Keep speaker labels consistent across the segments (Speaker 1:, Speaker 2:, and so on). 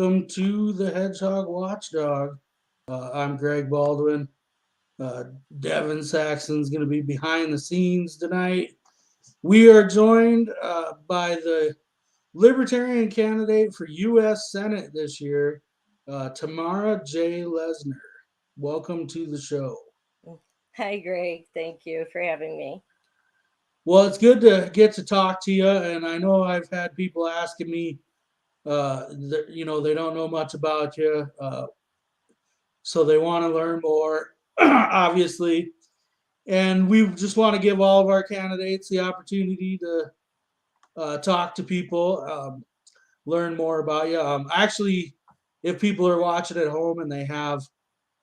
Speaker 1: Welcome to the Hedgehog Watchdog. I'm Greg Baldwin. Uh, Devin Saxon's going to be behind the scenes tonight. We are joined by the libertarian candidate for U.S. Senate this year, Tamara J. Lesnar. Welcome to the show.
Speaker 2: Hi, Greg. Thank you for having me.
Speaker 1: Well, it's good to get to talk to you, and I know I've had people asking me, they don't know much about you, so they want to learn more, obviously. And we just want to give all of our candidates the opportunity to talk to people, learn more about you. Actually, if people are watching at home and they have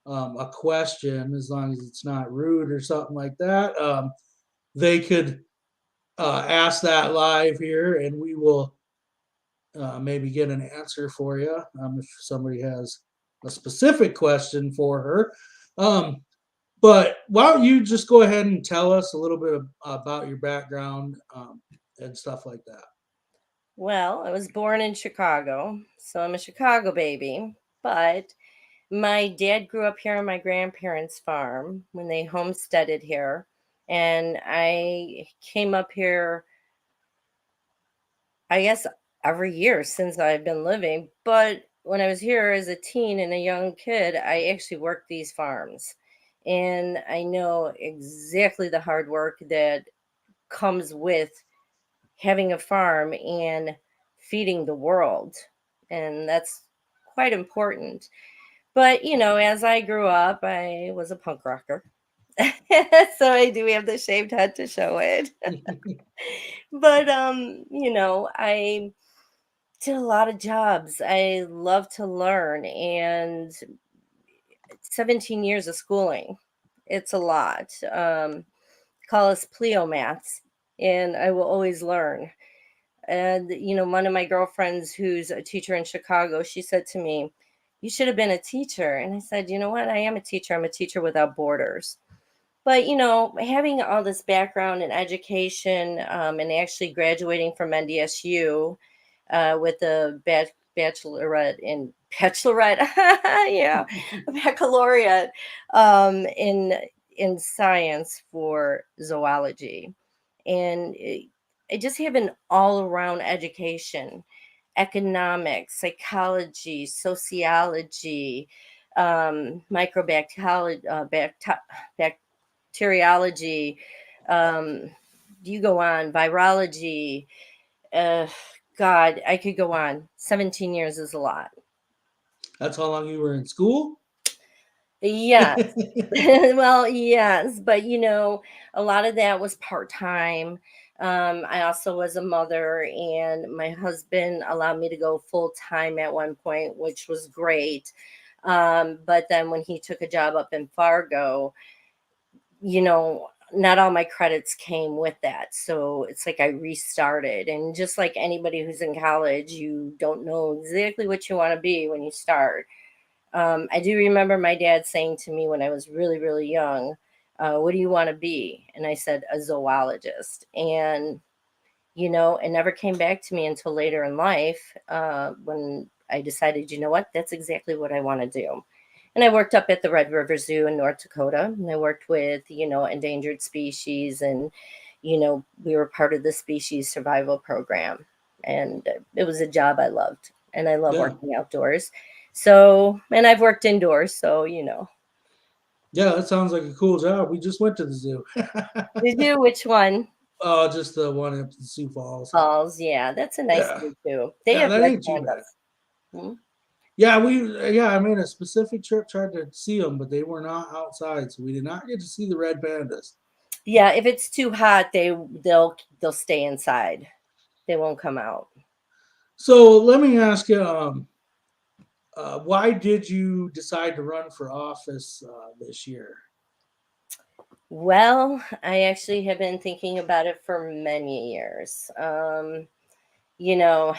Speaker 1: a question, as long as it's not rude or something like that, they could ask that live here, and we will maybe get an answer for you if somebody has a specific question for her. But why don't you just go ahead and tell us a little bit about your background and stuff like that?
Speaker 2: Well, I was born in Chicago, so I'm a Chicago baby. But my dad grew up here on my grandparents' farm when they homesteaded here. And I came up here, I guess, every year since I've been living. But when I was here as a teen and a young kid, I actually worked these farms. And I know exactly the hard work that comes with having a farm and feeding the world. And that's quite important. But, as I grew up, I was a punk rocker. So I do have the shaved head to show it. But, I did a lot of jobs. I love to learn, and 17 years of schooling. It's a lot. Call us pleomats, and I will always learn. And, one of my girlfriends who's a teacher in Chicago, she said to me, "You should have been a teacher." And I said, "You know what? I am a teacher. I'm a teacher without borders." But, having all this background in education and actually graduating from NDSU with a bachelorette in bachelorette, yeah, a baccalaureate in science for zoology. And I just have an all around education, economics, psychology, sociology, microbiology, bacteriology. Um, you go on, virology. Uh, God, I could go on. 17 years is a lot.
Speaker 1: That's how long you were in school?
Speaker 2: Yes. Well, yes, but a lot of that was part time. I also was a mother, and my husband allowed me to go full time at one point, which was great. But then when he took a job up in Fargo, not all my credits came with that. So it's like I restarted. And just like anybody who's in college, you don't know exactly what you want to be when you start. I do remember my dad saying to me when I was really, really young, "What do you want to be?" And I said, "A zoologist." And, it never came back to me until later in life when I decided, you know what, that's exactly what I want to do. And I worked up at the Red River Zoo in North Dakota, and I worked with, endangered species, and, we were part of the species survival program. And it was a job I loved, and I love
Speaker 1: Yeah.
Speaker 2: working outdoors. So, and I've worked indoors, so.
Speaker 1: Yeah, that sounds like a cool job. We just went to the zoo.
Speaker 2: Did you? Which one?
Speaker 1: Oh, just the one up in Sioux Falls.
Speaker 2: Falls. Yeah, that's a nice
Speaker 1: Yeah.
Speaker 2: zoo too. They
Speaker 1: Yeah,
Speaker 2: have
Speaker 1: that
Speaker 2: red
Speaker 1: ain't too bad.
Speaker 2: pandas. Hmm?
Speaker 1: Yeah, I made a specific trip, tried to see them, but they were not outside, so we did not get to see the red pandas.
Speaker 2: Yeah, if it's too hot, they'll stay inside. They won't come out.
Speaker 1: So let me ask you, why did you decide to run for office this year?
Speaker 2: Well, I actually have been thinking about it for many years. You know,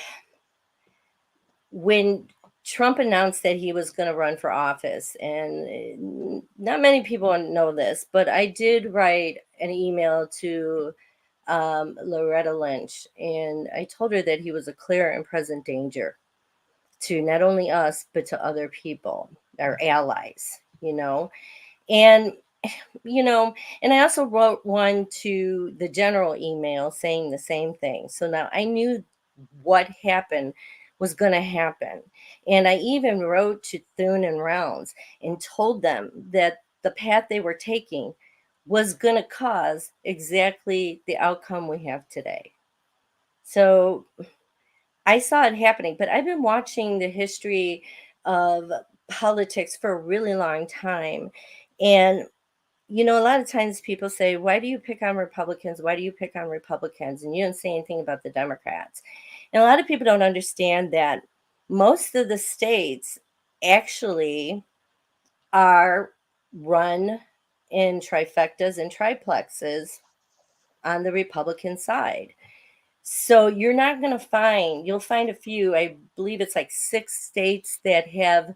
Speaker 2: when Trump announced that he was going to run for office, and not many people know this, but I did write an email to Loretta Lynch, and I told her that he was a clear and present danger. to not only us, but to other people, our allies, you know. And, you know, and I also wrote one to the general email saying the same thing. So now I knew what happened was going to happen. And I even wrote to Thune and Rounds and told them that the path they were taking was going to cause exactly the outcome we have today. So I saw it happening, but I've been watching the history of politics for a really long time. And, you know, a lot of times people say, why do you pick on Republicans? Why do you pick on Republicans? And you don't say anything about the Democrats. And a lot of people don't understand that most of the states actually are run in trifectas and triplexes on the Republican side. So you're not going to find, you'll find a few, I believe it's like 6 states that have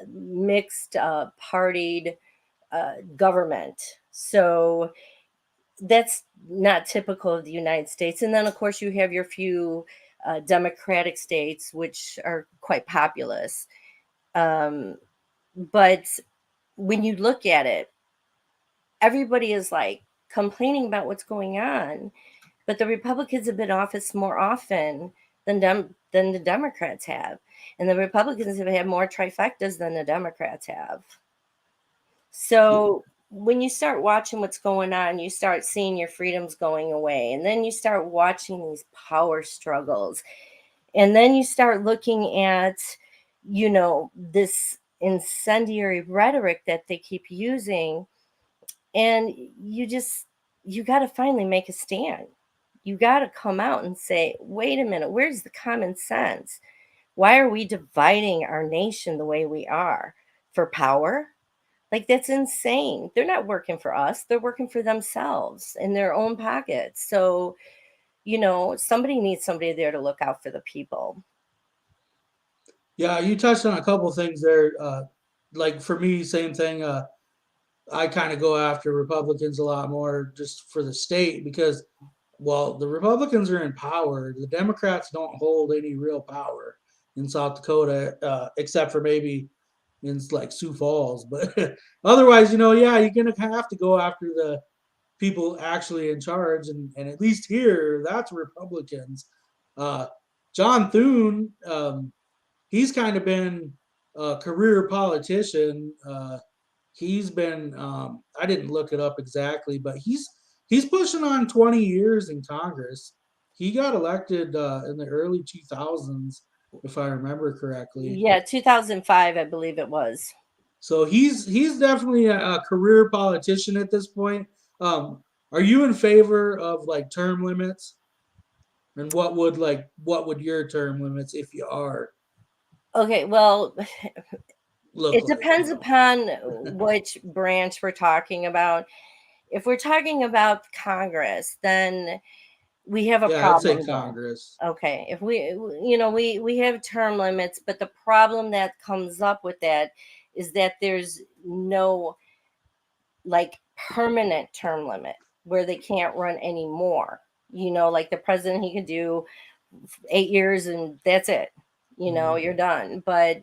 Speaker 2: mixed partied government. So that's not typical of the United States. And then, of course, you have your few Democratic states, which are quite populous. Um, but when you look at it, everybody is like complaining about what's going on, but the Republicans have been in office more often than the Democrats have, and the Republicans have had more trifectas than the Democrats have. So when you start watching what's going on, you start seeing your freedoms going away, and then you start watching these power struggles, and then you start looking at, you know, this incendiary rhetoric that they keep using, and you got to finally make a stand. You got to come out and say, wait a minute, where's the common sense? Why are we dividing our nation the way we are? For power? Like, that's insane. They're not working for us, they're working for themselves in their own pockets. So, you know, somebody needs somebody there to look out for the people.
Speaker 1: Yeah, you touched on a couple things there. Like for me, same thing. I kind of go after Republicans a lot more just for the state because, well, the Republicans are in power. The Democrats don't hold any real power in South Dakota, except for maybe in like Sioux Falls. But otherwise, yeah, you're gonna have to go after the people actually in charge, and at least here, that's Republicans. Uh, John Thune, he's kind of been a career politician. He's been I didn't look it up exactly, but he's pushing on 20 years in Congress. He got elected in the early 2000s, if I remember correctly.
Speaker 2: Yeah, 2005, I believe it was.
Speaker 1: So he's definitely a career politician at this point. Um, are you in favor of like term limits? And what would your term limits, if you are,
Speaker 2: Okay, well,
Speaker 1: look
Speaker 2: it
Speaker 1: like?
Speaker 2: depends upon which branch we're talking about. If we're talking about Congress, then we have a
Speaker 1: Yeah, I'd say
Speaker 2: problem there.
Speaker 1: Congress.
Speaker 2: Okay, if we have term limits, but the problem that comes up with that is that there's no like permanent term limit where they can't run anymore. You know, like the president, he could do 8 years and that's it. You know,
Speaker 1: Mm.
Speaker 2: you're done. But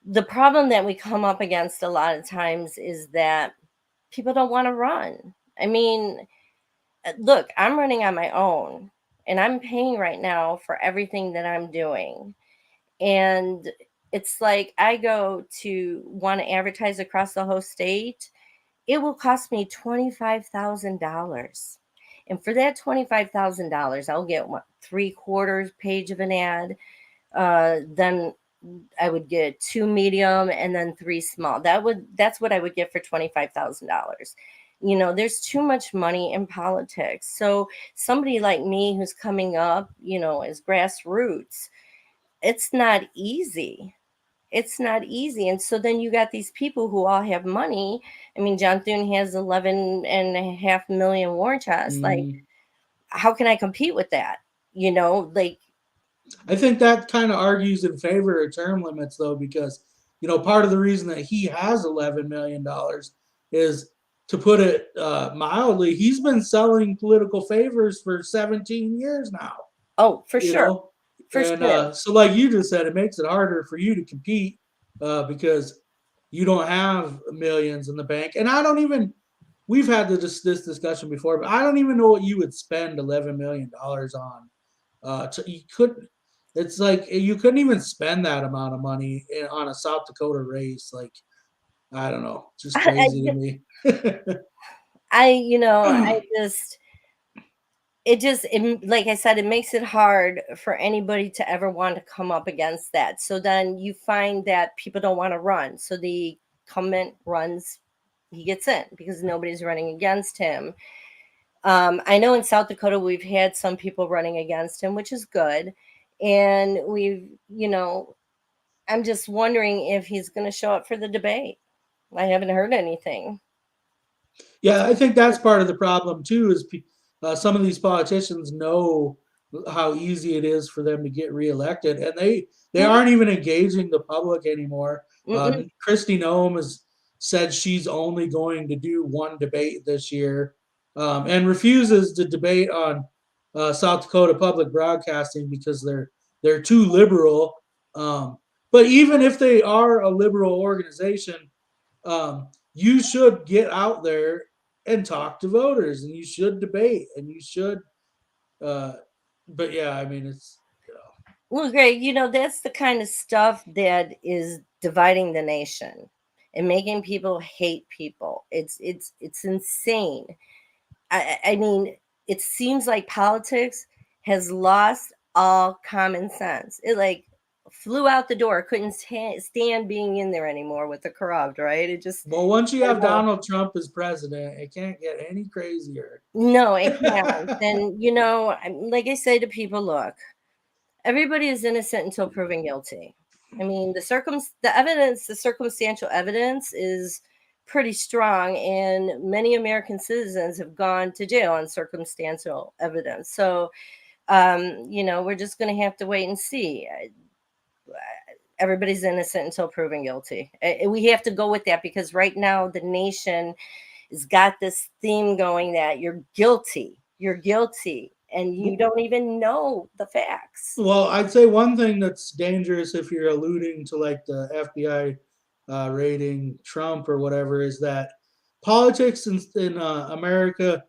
Speaker 2: the problem that we come up against a lot of times is that people don't want to run. I mean, look, I'm running on my own and I'm paying right now for everything that I'm doing. And it's like I go to want to advertise across the whole state, it will cost me $25,000. And for that $25,000, I'll get what, 3/4 page of an ad. Then I would get 2 medium and then 3 small. That's what I would get for $25,000. You know, there's too much money in politics. So somebody like me who's coming up, you know, as grassroots, it's not easy. It's not easy. And so then you got these people who all have money. I mean, John Thune has 11.5 million war chests. Like,
Speaker 1: Mm.
Speaker 2: how can I compete with that? You know, like,
Speaker 1: I think that kind of argues in favor of term limits, though, because part of the reason that he has $11 million is, to put it mildly, he's been selling political favors for 17 years now.
Speaker 2: oh, for
Speaker 1: You
Speaker 2: sure.
Speaker 1: know,
Speaker 2: for
Speaker 1: And
Speaker 2: sure.
Speaker 1: so, like you just said, it makes it harder for you to compete because you don't have millions in the bank. And I don't even. We've had this discussion before, but I don't even know what you would spend $11 million on. You couldn't. It's like you couldn't even spend that amount of money on a South Dakota race. Like I don't know, just crazy to me.
Speaker 2: I just like I said, it makes it hard for anybody to ever want to come up against that. So then you find that people don't want to run. So the incumbent runs, he gets in because nobody's running against him. I know in South Dakota we've had some people running against him, which is good. And I'm just wondering if he's going to show up for the debate. I haven't heard anything.
Speaker 1: Yeah, I think that's part of the problem too. Is some of these politicians know how easy it is for them to get reelected, and they
Speaker 2: Mhm.
Speaker 1: aren't even engaging the public anymore.
Speaker 2: Mm-mm.
Speaker 1: Kristi Noem has said she's only going to do one debate this year, and refuses to debate on South Dakota public broadcasting because they're too liberal. Um, but even if they are a liberal organization, you should get out there and talk to voters, and you should debate, and you should. Uh, but yeah, I mean, it's
Speaker 2: Well, great. That's the kind of stuff that is dividing the nation and making people hate people. It's insane. I mean, it seems like politics has lost all common sense. It like flew out the door. Couldn't stand being in there anymore with the corrupt, right? It just,
Speaker 1: well, once you
Speaker 2: I
Speaker 1: have
Speaker 2: don't know.
Speaker 1: Donald Trump as president, it can't get any crazier.
Speaker 2: No, it can't. And like I say to people, look, everybody is innocent until proven guilty. I mean, the circumstantial evidence is pretty strong, and many American citizens have gone to jail on circumstantial evidence. So, we're just going to have to wait and see. Everybody's innocent until proven guilty. We have to go with that because right now the nation has got this theme going that you're guilty, and you don't even know the facts.
Speaker 1: Well, I'd say one thing that's dangerous if you're alluding to like the FBI rating Trump or whatever is that politics in America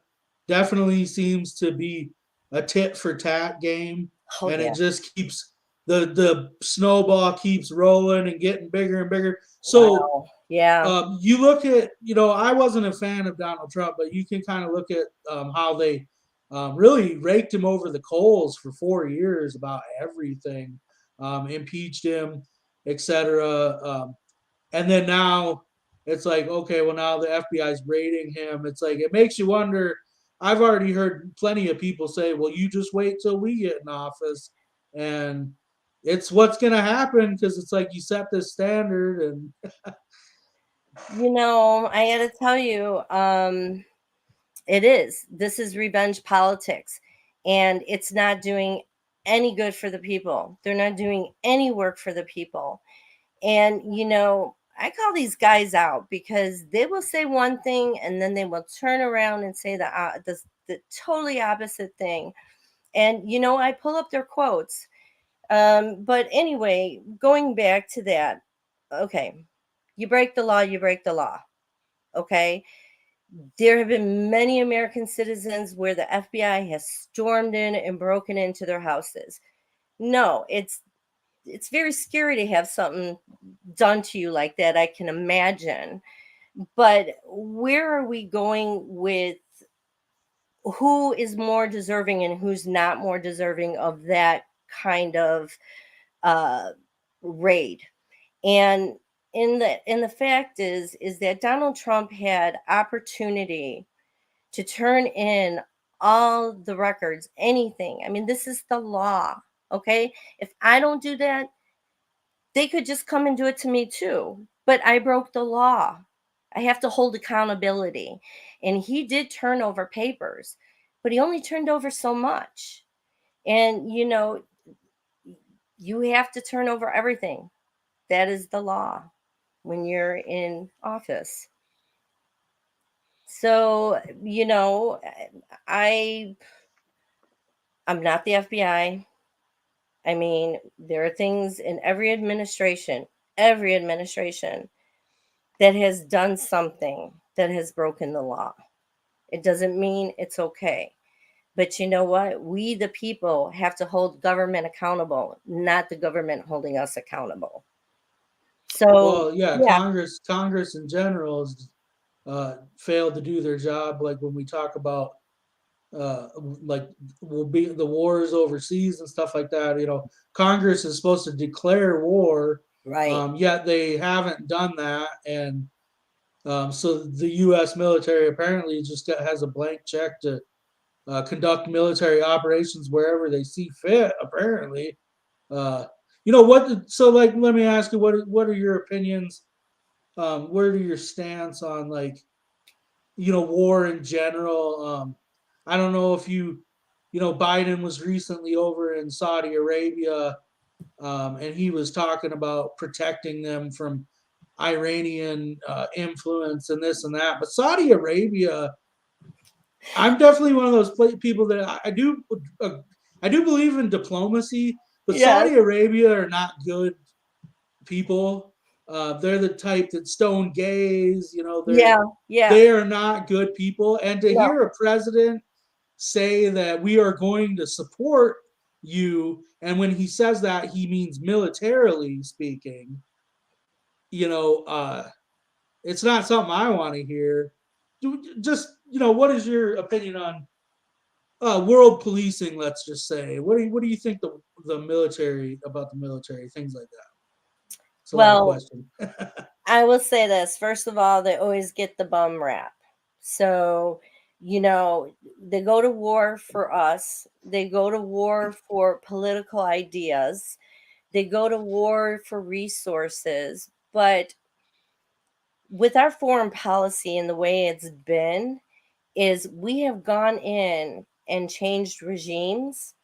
Speaker 1: definitely seems to be a tit for tat game,
Speaker 2: Oh
Speaker 1: and it
Speaker 2: yeah.
Speaker 1: just keeps the snowball keeps rolling and getting bigger and bigger. So
Speaker 2: Wow. Yeah.
Speaker 1: you look at, I wasn't a fan of Donald Trump, but you can kind of look at how they really raked him over the coals for 4 years about everything, impeached him, etc. And then now it's like, okay, well, now the FBI is raiding him. It's like, it makes you wonder. I've already heard plenty of people say, well, you just wait till we get in office. And it's what's going to happen because it's like you set this standard and
Speaker 2: I got to tell you, it is. This is revenge politics, and it's not doing any good for the people. They're not doing any work for the people. And, I call these guys out because they will say one thing and then they will turn around and say the totally opposite thing. And, I pull up their quotes. But anyway, going back to that, okay, you break the law, you break the law. Okay. There have been many American citizens where the FBI has stormed in and broken into their houses. No, it's very scary to have something done to you like that, I can imagine. But where are we going with who is more deserving and who's not more deserving of that kind of uh raid? And the fact is that Donald Trump had opportunity to turn in all the records, anything. I mean, this is the law. Okay, if I don't do that, they could just come and do it to me too. But I broke the law. I have to hold accountability. And he did turn over papers, but he only turned over so much. And you have to turn over everything. That is the law when you're in office. So, I I'm not the FBI. I mean, there are things in every administration that has done something that has broken the law. It doesn't mean it's okay. But you know what? We, the people, have to hold government accountable, not the government holding us accountable. So,
Speaker 1: Well, yeah,
Speaker 2: yeah,
Speaker 1: Congress in general has failed to do their job. Like when we talk about like will be the wars overseas and stuff like that. You know, Congress is supposed to declare war,
Speaker 2: right.
Speaker 1: yet they haven't done that, and so the U.S. military apparently just has a blank check to conduct military operations wherever they see fit. Apparently, uh, you know what? So, like, let me ask you, what are your opinions? What are your stance on like war in general? I don't know if Biden was recently over in Saudi Arabia, and he was talking about protecting them from Iranian influence and this and that. But Saudi Arabia, I'm definitely one of those people that uh, I do believe in diplomacy, but
Speaker 2: Yes.
Speaker 1: Saudi Arabia are not good people. They're the type that stone gays.
Speaker 2: Yeah. Yeah.
Speaker 1: they are not good people. And to
Speaker 2: No.
Speaker 1: hear a president say that we are going to support you, and when he says that, he means militarily speaking. You know, it's not something I want to hear. Just what is your opinion on world policing? Let's just say, what do you think the military about the military things like that? It's a lot of
Speaker 2: Well,
Speaker 1: questions.
Speaker 2: I will say this. First of all, they always get the bum rap. So, they go to war for us, they go to war for political ideas, they go to war for resources. But with our foreign policy and the way it's been, is we have gone in and changed regimes,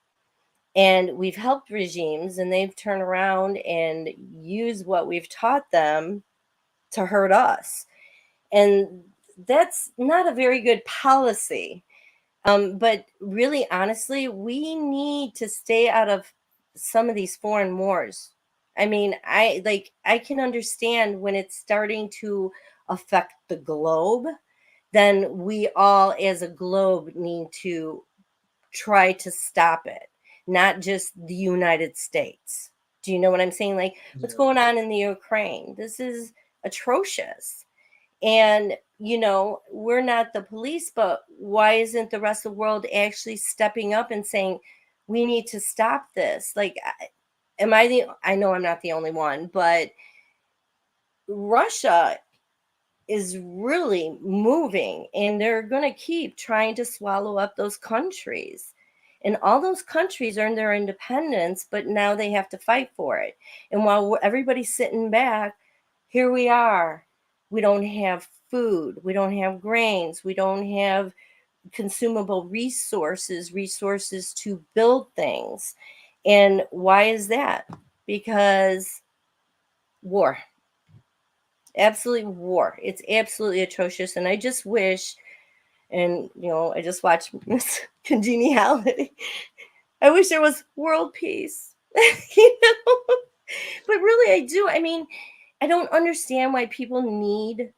Speaker 2: and we've helped regimes, and they've turned around and used what we've taught them to hurt us. And that's not a very good policy. But really, honestly, we need to stay out of some of these foreign wars. I mean, I can understand when it's starting to affect the globe, then we all as a globe need to try to stop it, not just the United States. Do you know what I'm saying? Like what's
Speaker 1: Yeah,
Speaker 2: going on in the Ukraine? This is atrocious. And, we're not the police, but why isn't the rest of the world actually stepping up and saying, we need to stop this? Like, I know I'm not the only one, but Russia is really moving, and they're going to keep trying to swallow up those countries. And all those countries earned their independence, but now they have to fight for it. And while everybody's sitting back, here we are. We don't have food, we don't have grains, we don't have consumable resources to build things. And why is that? Because war. Absolutely war. It's absolutely atrocious. And I just wish, and I just watched Miss Congeniality. I wish there was world peace. you know? But really I do. I mean, I don't understand why people need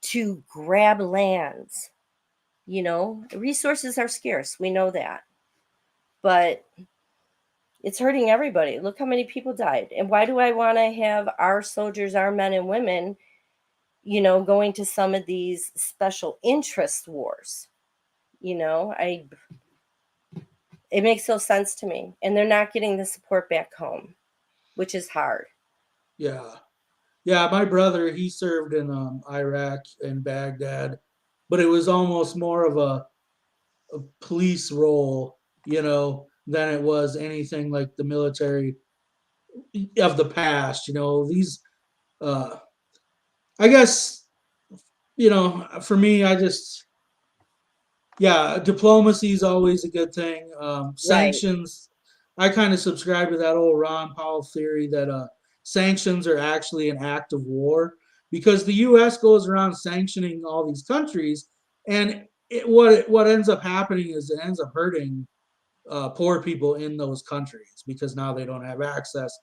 Speaker 2: to grab lands. Resources are scarce. We know that. But it's hurting everybody. Look how many people died. And why do I want to have our soldiers, our men and women, going to some of these special interest wars? I It makes no sense to me. And they're not getting the support back home, which is hard.
Speaker 1: yeah, yeah. My brother, he served in Iraq and Baghdad, but it was almost more of a police role, than it was anything like the military of the past. These, uh, I guess, for me, yeah, diplomacy is always a good thing.
Speaker 2: Right.
Speaker 1: Sanctions, I kind of subscribe to that old Ron Paul theory that sanctions are actually an act of war because the U.S. goes around sanctioning all these countries, and what ends up happening is it ends up hurting. poor people in those countries because now they don't have access,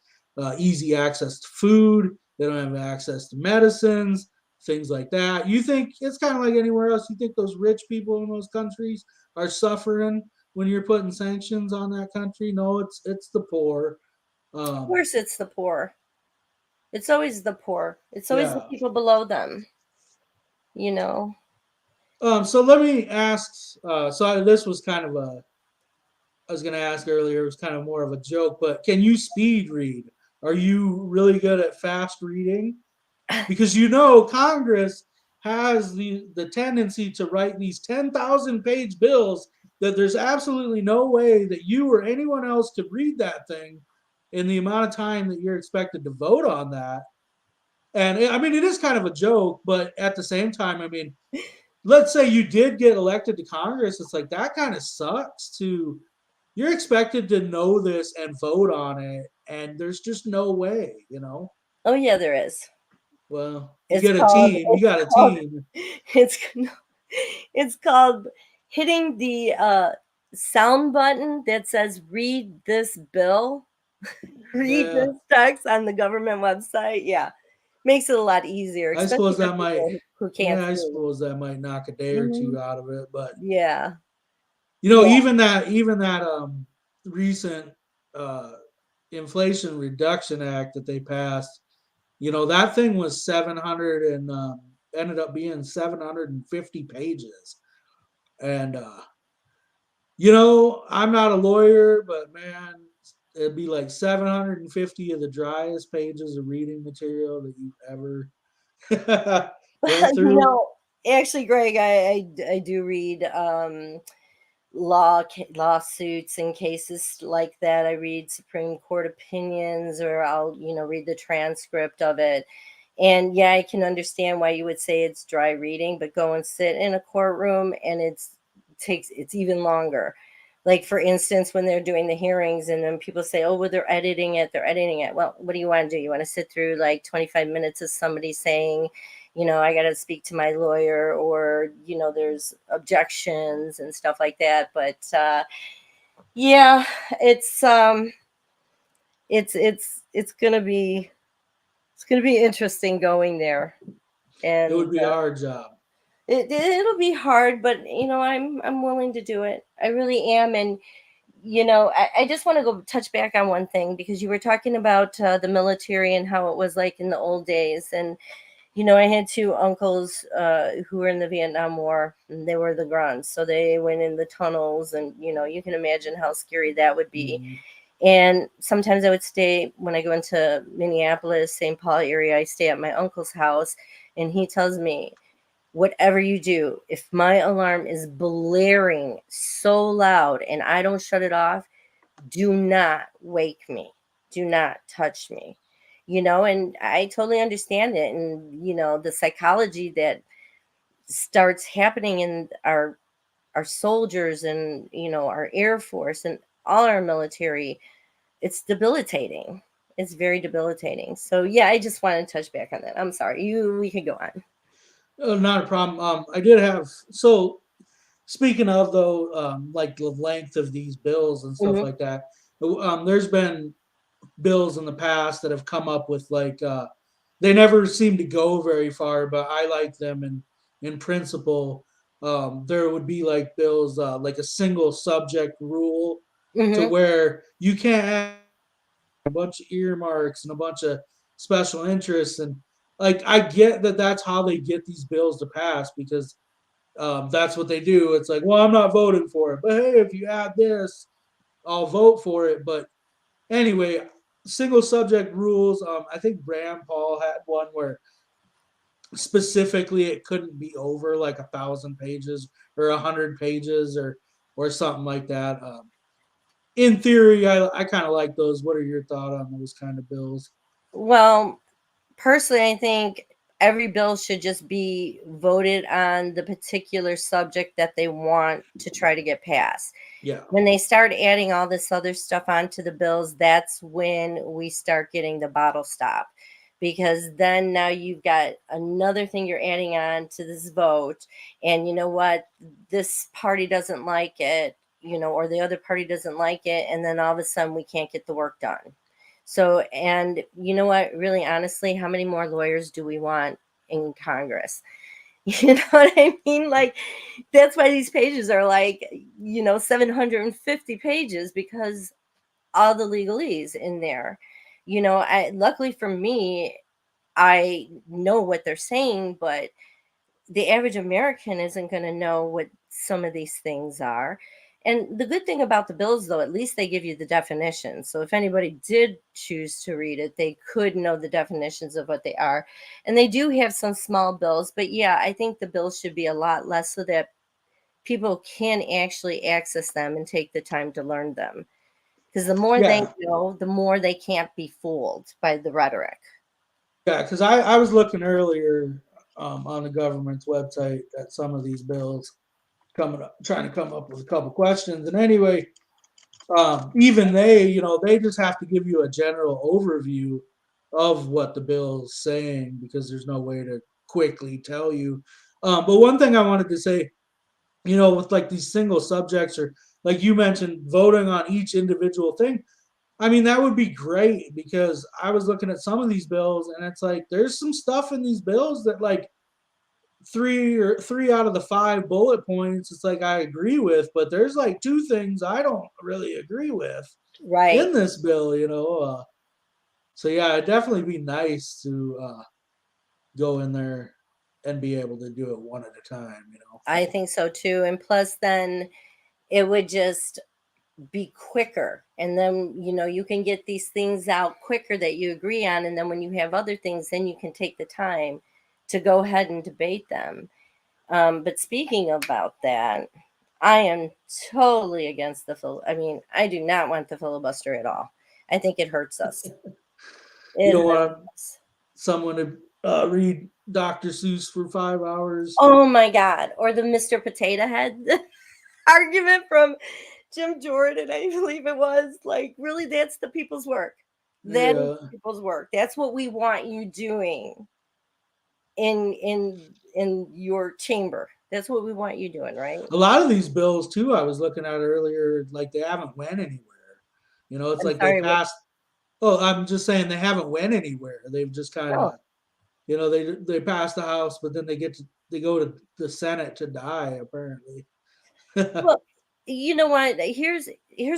Speaker 1: easy access to food. They don't have access to medicines, things like that. You think it's kind of like anywhere else? You think those rich people in those countries are suffering when you're putting sanctions on that country? No, it's the poor.
Speaker 2: Of
Speaker 1: Um,
Speaker 2: course, it's the poor. It's always the poor. It's always the
Speaker 1: yeah.
Speaker 2: people below them, you know.
Speaker 1: So let me ask. This was kind of a. I was going to ask earlier. It was kind of more of a joke, but can you speed read? Are you really good at fast reading? Because Congress has the tendency to write these 10,000 page bills that there's absolutely no way that you or anyone else could read that thing in the amount of time that you're expected to vote on that. And I mean, it is kind of a joke, but at the same time, I mean, let's say you did get elected to Congress, it's like that kind of sucks to you're expected to know this and vote on it, and there's just no way.
Speaker 2: Oh yeah, there is.
Speaker 1: Well, you
Speaker 2: It's
Speaker 1: get a
Speaker 2: called
Speaker 1: team, you got a
Speaker 2: called
Speaker 1: team.
Speaker 2: it's it's called hitting the sound button that says read this bill, read
Speaker 1: Yeah,
Speaker 2: this text on the government website. Yeah. Makes it a lot easier,
Speaker 1: I
Speaker 2: especially
Speaker 1: suppose
Speaker 2: for
Speaker 1: that might,
Speaker 2: people who can't
Speaker 1: yeah, I
Speaker 2: see.
Speaker 1: suppose that might knock a day or
Speaker 2: Mhm.
Speaker 1: two out of it. But
Speaker 2: Yeah. Yeah.
Speaker 1: even that recent uh, Inflation Reduction Act that they passed, that thing was 700 and ended up being 750 pages. And I'm not a lawyer, but man, it'd be like 750 of the driest pages of reading material that you've ever went through.
Speaker 2: No, actually, Greg, I do read lawsuits and cases like that. I read Supreme Court opinions, or I'll read the transcript of it. And yeah, I can understand why you would say it's dry reading, but go and sit in a courtroom and it's even longer. Like for instance, when they're doing the hearings and then people say, "Oh, well, they're editing it." Well, what do you want to do? You want to sit through like 25 minutes of somebody saying, I got to speak to my lawyer, or there's objections and stuff like that. But yeah, it's it's gonna be interesting going there.
Speaker 1: It would
Speaker 2: And
Speaker 1: be a hard job.
Speaker 2: it'll be hard, but I'm willing to do it. I really am. And I just want to go touch back on one thing, because you were talking about the military and how it was like in the old days. And I had two uncles who were in the Vietnam War, and they were the grunts, so they went in the tunnels, and you can imagine how scary that would be.
Speaker 1: Mm-hmm.
Speaker 2: And sometimes I would stay, when I go into Minneapolis, St. Paul area, I stay at my uncle's house, and he tells me, whatever you do, if my alarm is blaring so loud and I don't shut it off, do not wake me. Do not touch me. And I totally understand it. And, the psychology that starts happening in our soldiers, and, our Air Force and all our military, it's debilitating. It's very debilitating. So yeah, I just want to touch back on that. I'm sorry. We can go on.
Speaker 1: Not a problem. I did have so speaking of though, like the length of these bills and stuff
Speaker 2: Hmm.
Speaker 1: like that. There's been bills in the past that have come up with like they never seem to go very far, but I like them in principle. There would be like bills like a single subject rule to
Speaker 2: Hmm.
Speaker 1: where you can't have a bunch of earmarks and a bunch of special interests. And like I get that that's how they get these bills to pass because that's what they do. It's like, well, I'm not voting for it, but hey, if you add this, I'll vote for it. But anyway, single subject rules. I think Rand Paul had one where specifically it couldn't be over like 1,000 pages or 100 pages or something like that. In theory, I kind of like those. What are your thoughts on those kind of bills?
Speaker 2: Well, personally, I think every bill should just be voted on the particular subject that they want to try to get passed.
Speaker 1: Yeah.
Speaker 2: When they start adding all this other stuff onto the bills, that's when we start getting the bottle stop. Because then now you've got another thing you're adding on to this vote. And you know what? This party doesn't like it. or the other party doesn't like it, and then all of a sudden we can't get the work done. So, and you know what, really honestly, how many more lawyers do we want in Congress? You know what I mean? Like, that's why these pages are like, 750 pages, because all the legalese in there. I luckily for me, I know what they're saying, but the average American isn't going to know what some of these things are. And the good thing about the bills, though, at least they give you the definitions. So if anybody did choose to read it, they could know the definitions of what they are. And they do have some small bills, but yeah, I think the bills should be a lot less so that people can actually access them and take the time to learn them. Because the more they
Speaker 1: Yeah,
Speaker 2: know, the more they can't be fooled by the rhetoric.
Speaker 1: yeah. Because I was looking earlier on the government's website at some of these bills, coming up, trying to come up with a couple questions. And anyway, even they, they just have to give you a general overview of what the bill's saying because there's no way to quickly tell you. But one thing I wanted to say, with like these single subjects or like you mentioned, voting on each individual thing. I mean, that would be great because I was looking at some of these bills and it's like there's some stuff in these bills that like three out of the five bullet points it's like I agree with, but there's like two things I don't really agree with
Speaker 2: Right.
Speaker 1: in this bill. So yeah, it'd definitely be nice to go in there and be able to do it one at a time.
Speaker 2: I think so too. And plus, then it would just be quicker. And then, you can get these things out quicker that you agree on. And then when you have other things, then you can take the time to go ahead and debate them. But speaking about that, I am totally against I mean, I do not want the filibuster at all. I think it hurts us.
Speaker 1: You
Speaker 2: It
Speaker 1: don't
Speaker 2: hurts
Speaker 1: want
Speaker 2: us.
Speaker 1: someone to read Dr. Seuss for 5 hours.
Speaker 2: Oh my God. Or the Mr. Potato Head argument from Jim Jordan, I believe it was. Like, really, that's the people's work. That is
Speaker 1: Yeah,
Speaker 2: the people's work. That's what we want you doing in your chamber. That's what we want you doing, right?
Speaker 1: a lot of these bills too. I was looking at earlier, like they haven't went anywhere. It's
Speaker 2: I'm
Speaker 1: like they
Speaker 2: sorry, what?
Speaker 1: passed. Oh, I'm just saying they haven't went anywhere. They've just kind
Speaker 2: No.
Speaker 1: of, they pass the House, but then they go to the Senate to die apparently.
Speaker 2: Well, you know what? Here's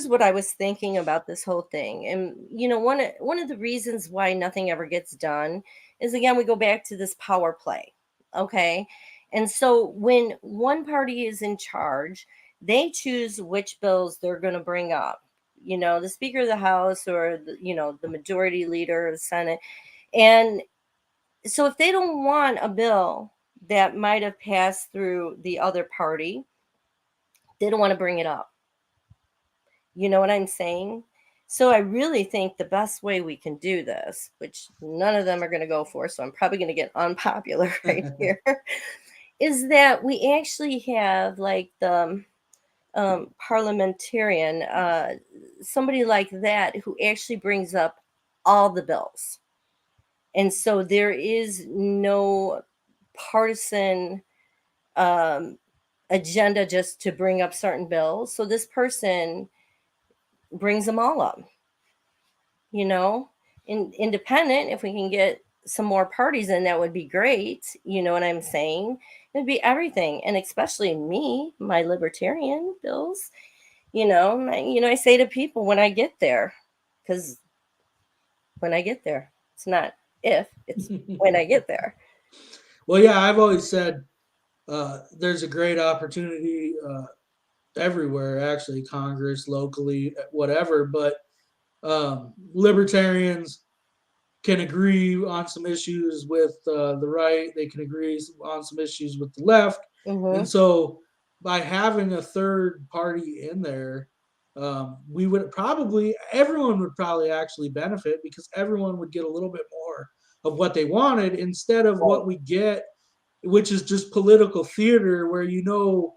Speaker 2: what I was thinking about this whole thing. And one of the reasons why nothing ever gets done is, again, we go back to this power play. Okay? And so when one party is in charge, they choose which bills they're going to bring up. The Speaker of the House, or the majority leader of the Senate. And so if they don't want a bill that might have passed through the other party, they don't want to bring it up. You know what I'm saying? So I really think the best way we can do this, which none of them are going to go for, so I'm probably going to get unpopular right here, is that we actually have like the parliamentarian, somebody like that who actually brings up all the bills. And so there is no partisan um, agenda just to bring up certain bills. So this person brings them all up, you know, independent. If we can get some more parties in, that would be great. You know what I'm saying? It'd be everything. And especially me, my libertarian bills, I say to people when I get there, because when I get there, it's not if, it's when I get there.
Speaker 1: Well, yeah, I've always said there's a great opportunity everywhere, actually, Congress, locally, whatever. But libertarians can agree on some issues with the right. They can agree on some issues with the left. And
Speaker 2: Mm-hmm.
Speaker 1: so by having a third party in there, we would probably, everyone would probably actually benefit because everyone would get a little bit more of what they wanted instead of
Speaker 2: Right.
Speaker 1: what we get, which is just political theater where you're not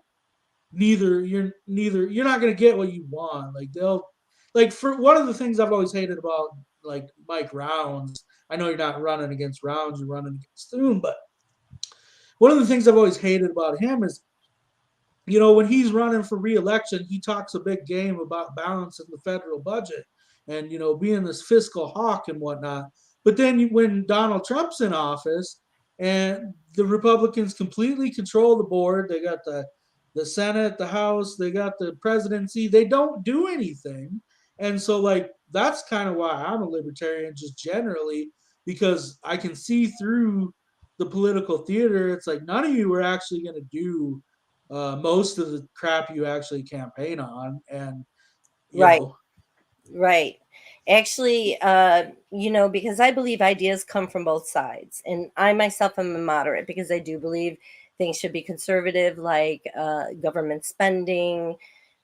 Speaker 1: going to get what you want. Like they'll, like, for one of the things I've always hated about like Mike Rounds. I know you're not running against Rounds, you're running against Thune, but one of the things I've always hated about him is when he's running for reelection, he talks a big game about balancing the federal budget and being this fiscal hawk and whatnot. But then when Donald Trump's in office and the Republicans completely control the board, they got the Senate, the House, they got the presidency. They don't do anything, and so like that's kind of why I'm a libertarian, just generally, because I can see through the political theater. It's like none of you are actually going to do most of the crap you actually campaign on, and you
Speaker 2: Right.
Speaker 1: know,
Speaker 2: Right. Actually, because I believe ideas come from both sides. And I myself am a moderate because I do believe things should be conservative, like government spending.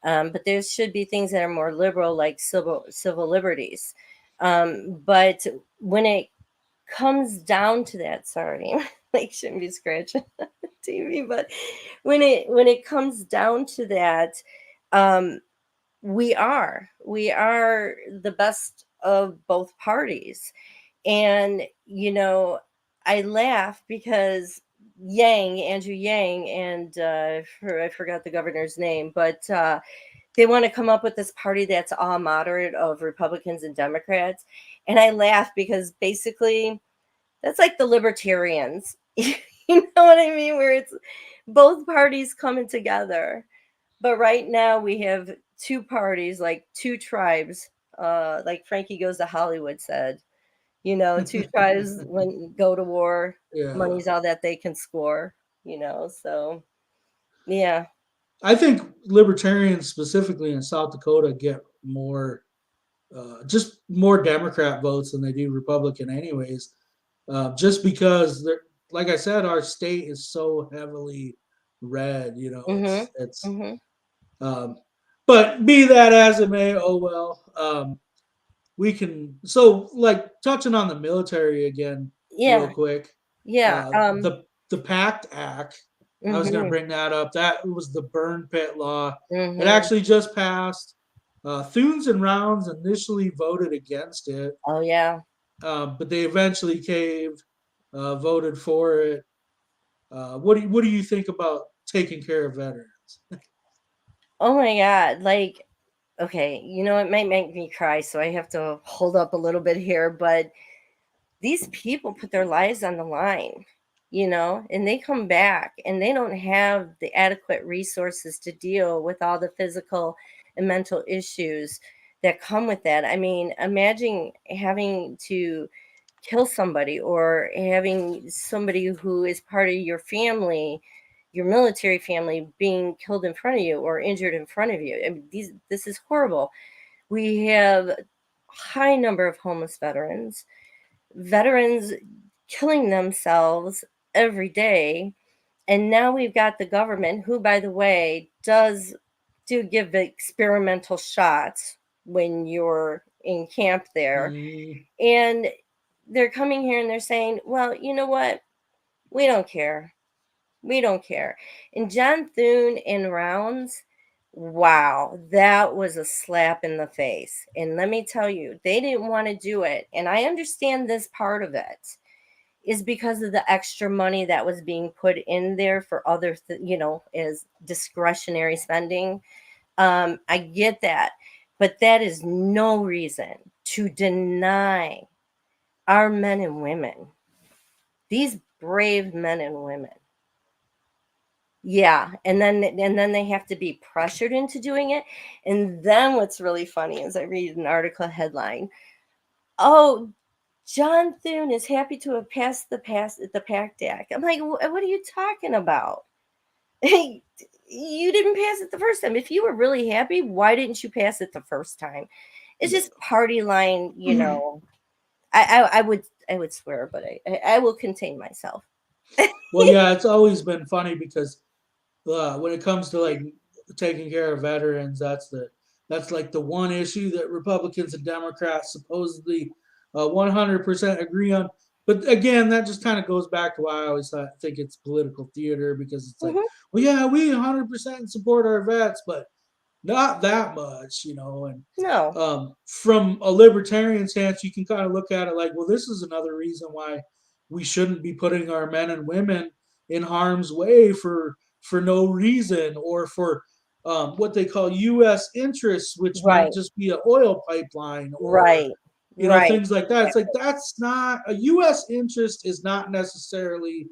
Speaker 2: But there should be things that are more liberal, like civil liberties. But when it comes down to that, sorry, like shouldn't be scratching the TV, but when it comes down to that, um, we are the best of both parties. And I laugh because Andrew Yang, and I forgot the governor's name, but they want to come up with this party that's all moderate of Republicans and Democrats. And I laugh because basically that's like the libertarians. You know what I mean, where it's both parties coming together. But right now we have two parties, like two tribes, like Frankie Goes to Hollywood said, two tribes when go to war,
Speaker 1: yeah.
Speaker 2: money's all that they can score, so yeah.
Speaker 1: I think libertarians specifically in South Dakota get just more Democrat votes than they do Republican, anyways. Just because they're, like I said, our state is so heavily red.
Speaker 2: Mhm.
Speaker 1: It's
Speaker 2: Mhm.
Speaker 1: um, but be that as it may, oh well. We can like touching on the military again real
Speaker 2: Yeah.
Speaker 1: quick.
Speaker 2: Yeah.
Speaker 1: The Pact Act. I was going to
Speaker 2: Mhm.
Speaker 1: bring that up. That was the burn pit law. It
Speaker 2: Mhm.
Speaker 1: actually just passed. Thunes and Rounds initially voted against it,
Speaker 2: Oh yeah.
Speaker 1: but they eventually caved, voted for it. What do you think about taking care of veterans?
Speaker 2: Oh my god, like, okay, it might make me cry, so I have to hold up a little bit here, but these people put their lives on the line, and they come back and they don't have the adequate resources to deal with all the physical and mental issues that come with that. I mean, imagine having to kill somebody or having somebody who is part of your family, your military family, being killed in front of you or injured in front of you. I mean, this is horrible. We have a high number of homeless veterans killing themselves every day. And now we've got the government, who, by the way, do give experimental shots when you're in camp there.
Speaker 1: Mm,
Speaker 2: And they're coming here and they're saying, well, you know what? We don't care. We don't care. And John Thune in Rounds, wow, that was a slap in the face. And let me tell you, they didn't want to do it. And I understand this part of it is because of the extra money that was being put in there for other, as discretionary spending. I get that. But that is no reason to deny our men and women, these brave men and women. Yeah, and then they have to be pressured into doing it. And then what's really funny is I read an article headline. Oh, John Thune is happy to have passed the PACT Act. I'm like, What are you talking about? Hey, you didn't pass it the first time. If you were really happy, why didn't you pass it the first time? It's just party line, I would swear, but I will contain myself.
Speaker 1: well, yeah, it's always been funny because when it comes to like taking care of veterans, that's like the one issue that Republicans and Democrats supposedly 100% agree on. But again, that just kind of goes back to why I always think it's political theater, because it's like,
Speaker 2: Mhm.
Speaker 1: well, yeah, we 100% support our vets, but not that much. And
Speaker 2: No.
Speaker 1: from a libertarian stance, you can kind of look at it like, well, this is another reason why we shouldn't be putting our men and women in harm's way for for no reason, or for what they call U.S. interests, which might
Speaker 2: Right.
Speaker 1: just be an oil pipeline, or
Speaker 2: Right. Right.
Speaker 1: things like that. It's like,
Speaker 2: Exactly.
Speaker 1: that's not a U.S. interest, is not necessarily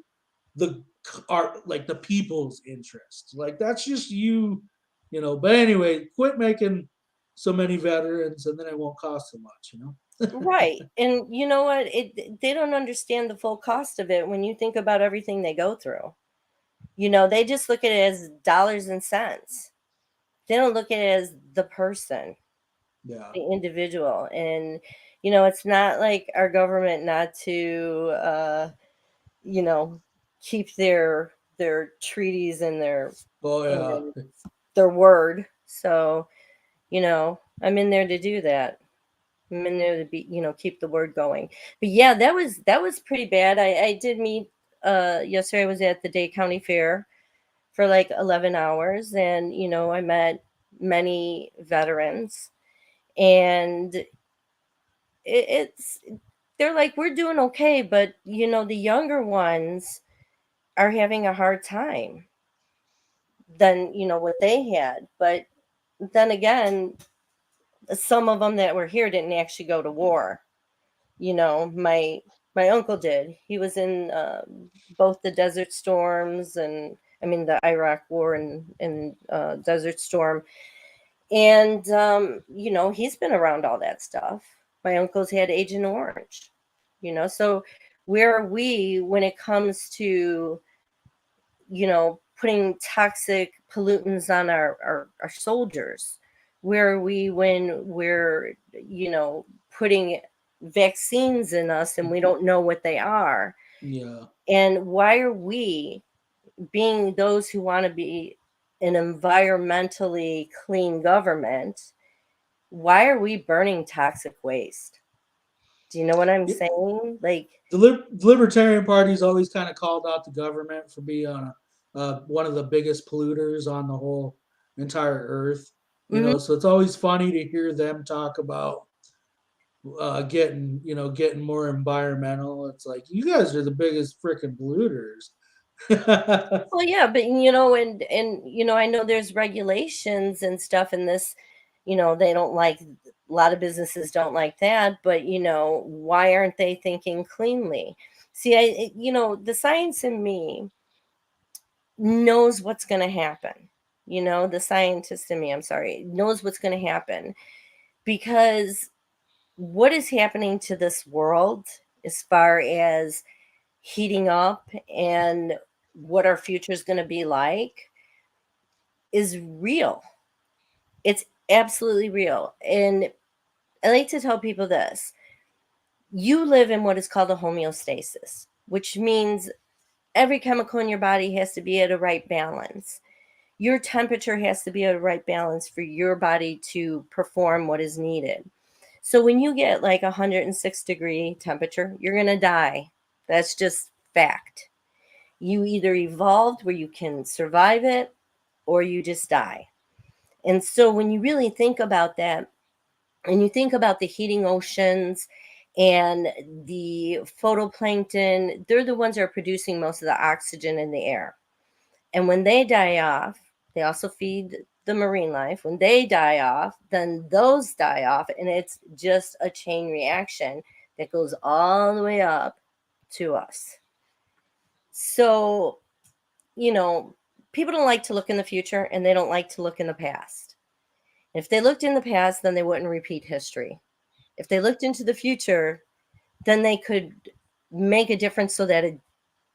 Speaker 1: the are like the people's interest. Like, that's just you. But anyway, quit making so many veterans, and then it won't cost so much.
Speaker 2: Right. And you know what? They don't understand the full cost of it when you think about everything they go through. They just look at it as dollars and cents. They don't look at it as the person,
Speaker 1: Yeah.
Speaker 2: the individual. And it's not like our government not to you know, keep their treaties
Speaker 1: Oh
Speaker 2: and
Speaker 1: yeah.
Speaker 2: their word. So, I'm in there to do that. I'm in there to be, keep the word going. But yeah, that was pretty bad. I did meet yesterday. I was at the Day County Fair for like 11 hours, and I met many veterans, and it's they're like, we're doing okay, but the younger ones are having a hard time than what they had. But then again, some of them that were here didn't actually go to war. My uncle did. He was in both the Desert Storms, and I mean the Iraq War, and Desert Storm. And he's been around all that stuff. My uncle's had Agent Orange. So where are we when it comes to putting toxic pollutants on our soldiers? Where are we when we're, putting vaccines in us and we don't know what they are?
Speaker 1: Yeah.
Speaker 2: And why are we, being those who want to be an environmentally clean government, why are we burning toxic waste? Do you know what I'm
Speaker 1: Yeah.
Speaker 2: saying? Like,
Speaker 1: The Libertarian Party's always kind of called out the government for being one of the biggest polluters on the whole entire earth.
Speaker 2: mhm.
Speaker 1: So it's always funny to hear them talk about getting more environmental. It's like, you guys are the biggest freaking polluters.
Speaker 2: Well, yeah, but and I know there's regulations and stuff in this. They don't like, a lot of businesses don't like that, but why aren't they thinking cleanly? See, the science in me knows what's going to happen. The scientist in me, I'm sorry, knows what's going to happen, because what is happening to this world as far as heating up and what our future is going to be like is real. It's absolutely real. And I like to tell people this: you live in what is called a homeostasis, which means every chemical in your body has to be at a right balance. Your temperature has to be at a right balance for your body to perform what is needed. So when you get like 106-degree temperature, you're going to die. That's just fact. You either evolved where you can survive it, or you just die. And so when you really think about that, and you think about the heating oceans and the photoplankton, they're the ones that are producing most of the oxygen in the air. And when they die off, they also feed the marine life. When they die off, then those die off, and it's just a chain reaction that goes all the way up to us. So, you know, people don't like to look in the future, and they don't like to look in the past. If they looked in the past, then they wouldn't repeat history. If they looked into the future, then they could make a difference so that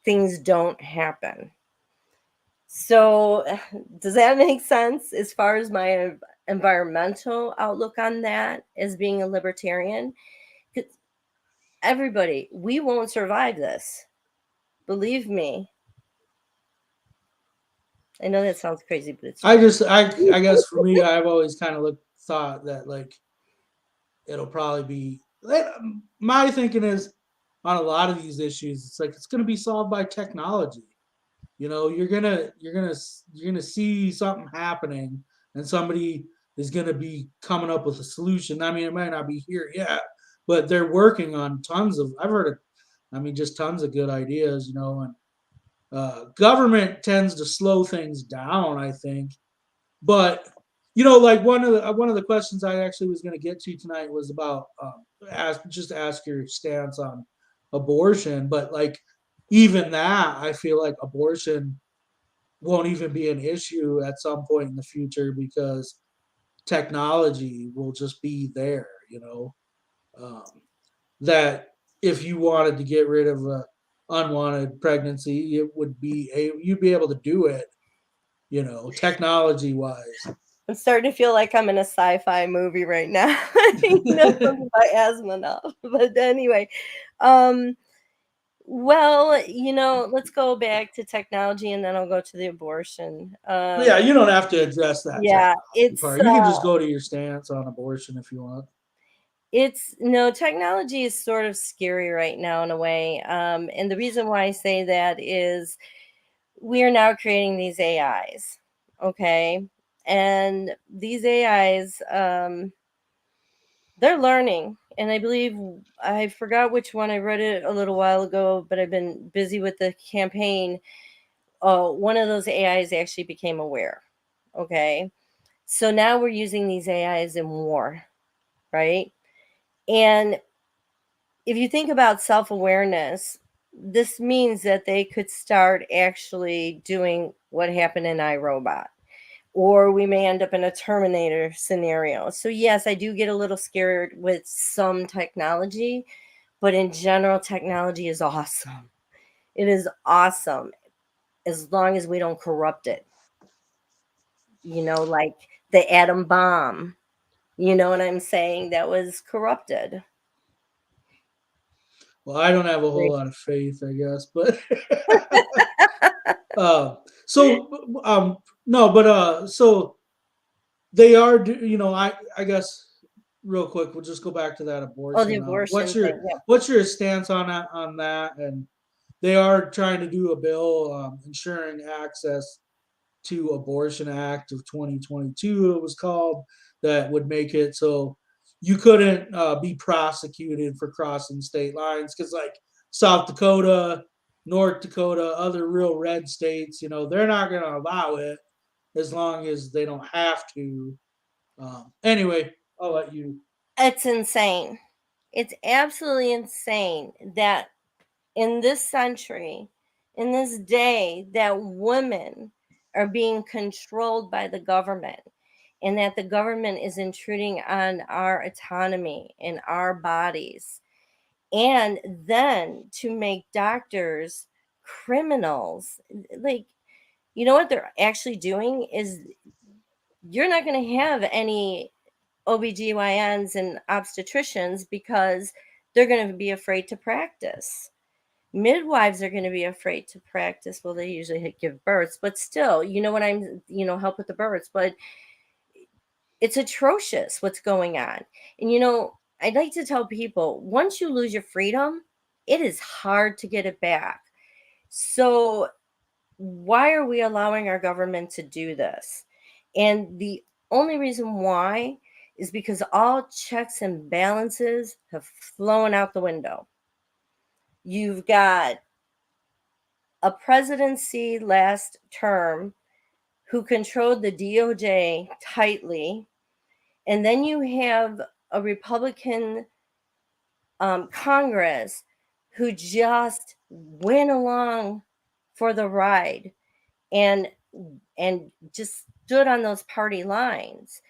Speaker 2: things don't happen. So, does that make sense as far as my environmental outlook on that as being a libertarian? 'Cause everybody, we won't survive this. Believe me. I know that sounds crazy, but it's
Speaker 1: I
Speaker 2: true.
Speaker 1: just I guess for me, I've always kind of thought that, like, it'll probably be, my thinking is, on a lot of these issues, it's like, it's going to be solved by technology. You're gonna see something happening, and somebody is gonna be coming up with a solution. I mean, it might not be here yet, but they're working on tons of. I've heard of, I mean, just tons of good ideas, Government tends to slow things down, I think. But like one of the questions I actually was going to get to tonight was about ask your stance on abortion. But like even that, I feel like abortion won't even be an issue at some point in the future because technology will just be there. Um, that if you wanted to get rid of a unwanted pregnancy, you'd be able to do it. Technology wise.
Speaker 2: I'm starting to feel like I'm in a sci-fi movie right now. Something about asthma, but anyway, um, well, let's go back to technology, and then I'll go to the abortion.
Speaker 1: Yeah, you don't have to address that
Speaker 2: Yeah,
Speaker 1: technology part. You can just go to your stance on abortion if you want.
Speaker 2: it's no, technology is sort of scary right now in a way. And the reason why I say that is we are now creating these AIs, okay? And these AIs, they're learning. And I believe I forgot which one, I read it a little while ago, but I've been busy with the campaign. One of those AIs actually became aware. Okay. So now we're using these AIs in war, right? And if you think about self awareness, this means that they could start actually doing what happened in iRobot, or we may end up in a Terminator scenario. So, yes, I do get a little scared with some technology, but in general, technology is awesome. It is awesome as long as we don't corrupt it, like the atom bomb. You know what I'm saying? That was corrupted.
Speaker 1: Well, I don't have a whole lot of faith, I guess, but uh, so no, but so they are. I guess real quick, we'll just go back to that
Speaker 2: Oh, the
Speaker 1: abortion.
Speaker 2: abortion thing. Yeah.
Speaker 1: What's your stance on that? And they are trying to do a bill ensuring access to Abortion Act of 2022, it was called, that would make it so you couldn't be prosecuted for crossing state lines because, like, South Dakota, North Dakota, other real red states, they're not going to allow it as long as they don't have to. Anyway, I'll let you.
Speaker 2: It's insane. It's absolutely insane that in this century, in this day, that women are being controlled by the government, and that the government is intruding on our autonomy in our bodies. And then to make doctors criminals, like, what they're actually doing is you're not going to have any OBGYNs and obstetricians because they're going to be afraid to practice. Midwives are going to be afraid to practice. Well, they usually give births, but still, help with the births. But it's atrocious what's going on. And, I'd like to tell people once you lose your freedom, it is hard to get it back. So, why are we allowing our government to do this? And the only reason why is because all checks and balances have flown out the window. You've got a presidency last term who controlled the DOJ tightly, and then you have a Republican Congress who just went along for the ride and just stood on those party lines.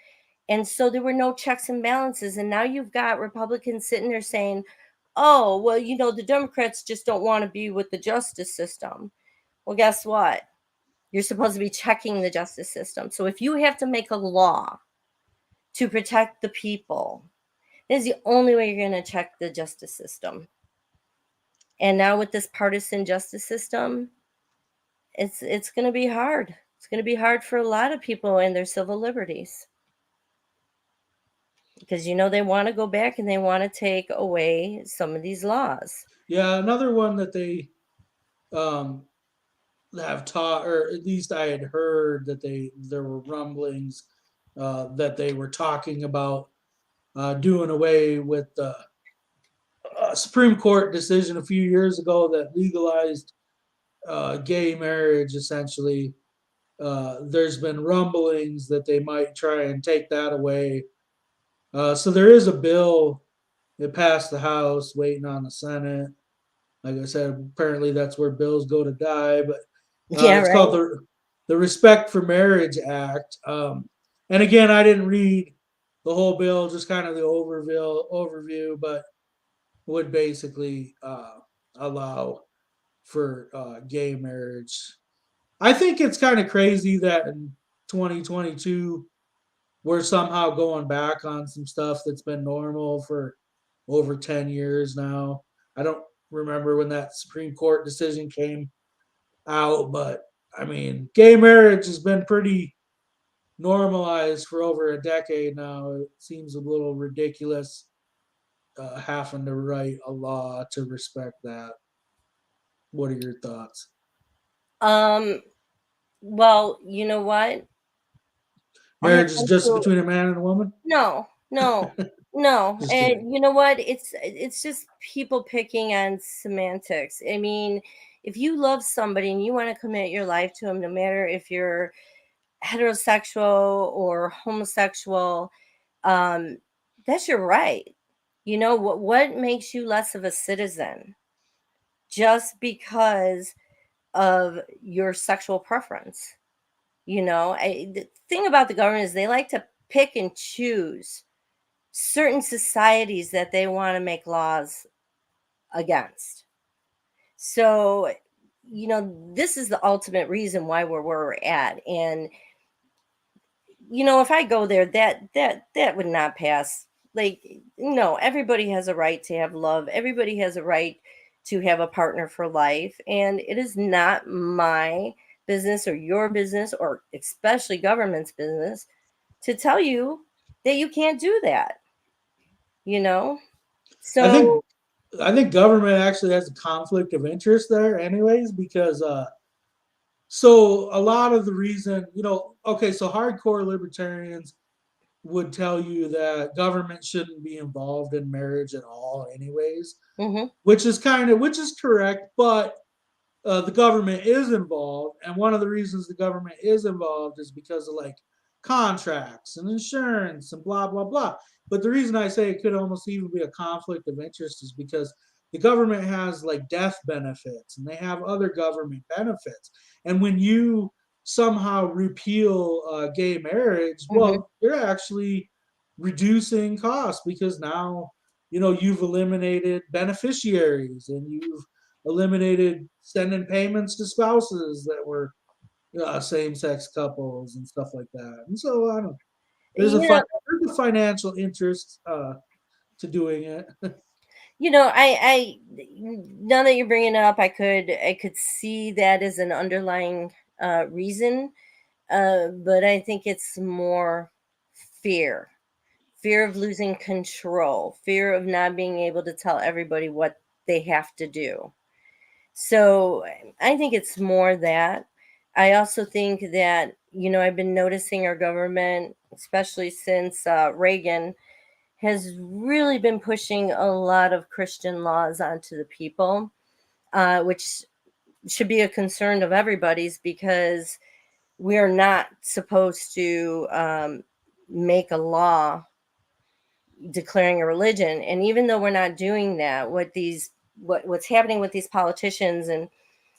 Speaker 2: And so there were no checks and balances. And now you've got Republicans sitting there saying, oh, well, the Democrats just don't want to be with the justice system. Well, guess what? You're supposed to be checking the justice system. So if you have to make a law to protect the people, that is the only way you're going to check the justice system. And now with this partisan justice system, it's going to be hard. It's going to be hard for a lot of people and their civil liberties. Because they want to go back and they want to take away some of these laws.
Speaker 1: Yeah, another one that they um, have taught, or at least I had heard that there were rumblings that they were talking about doing away with the Supreme Court decision a few years ago that legalized gay marriage essentially. There's been rumblings that they might try and take that away. So there is a bill that passed the House, waiting on the Senate. Like I said, apparently that's where bills go to die. But
Speaker 2: Yeah,
Speaker 1: it's called
Speaker 2: right.
Speaker 1: the Respect for Marriage Act. And again, I didn't read the whole bill, just kind of the overview, but would basically allow for gay marriage. I think it's kind of crazy that in 2022 we're somehow going back on some stuff that's been normal for over 10 years now. I don't remember when that Supreme Court decision came out, but I mean, gay marriage has been pretty normalized for over a decade now. It seems a little ridiculous having to write a law to respect that. What are your thoughts?
Speaker 2: Um, well, you know what? I have
Speaker 1: Marriage is
Speaker 2: been
Speaker 1: just
Speaker 2: to
Speaker 1: between a man and a woman?
Speaker 2: no, no, no.
Speaker 1: Just kidding.
Speaker 2: And you know what? It's just people picking on semantics. I mean, if you love somebody and you want to commit your life to them, no matter if you're heterosexual or homosexual, um, that's your right. You know what makes you less of a citizen just because of your sexual preference? The thing about the government is they like to pick and choose certain societies that they want to make laws against. So, this is the ultimate reason why we're where we're at. And if I go there, that would not pass. Like, no, everybody has a right to have love. Everybody has a right to have a partner for life, and it is not my business or your business, or especially government's business, to tell you that you can't do that. You know.
Speaker 1: I think
Speaker 2: So,
Speaker 1: I think government actually has a conflict of interest there, anyways, because so a lot of the reason, okay, so hardcore libertarians would tell you that government shouldn't be involved in marriage at all, anyways,
Speaker 2: mhm,
Speaker 1: which is correct, but the government is involved, and one of the reasons the government is involved is because of like contracts and insurance and blah blah blah. But the reason I say it could almost even be a conflict of interest is because the government has like death benefits and they have other government benefits, and when you somehow repeal gay marriage,
Speaker 2: mhm.
Speaker 1: well, you're actually reducing costs because now you've eliminated beneficiaries and you've eliminated sending payments to spouses that were same-sex couples and stuff like that. And so I don't know.
Speaker 2: You know,
Speaker 1: There's a financial interest to doing it.
Speaker 2: I now that you're bringing it up, I could see that as an underlying reason, but I think it's more fear, fear of losing control, fear of not being able to tell everybody what they have to do. So I think it's more that. I also think that, I've been noticing our government, especially since Reagan, has really been pushing a lot of Christian laws onto the people, which should be a concern of everybody's, because we are not supposed to make a law declaring a religion. And even though we're not doing that, what's happening with these politicians, and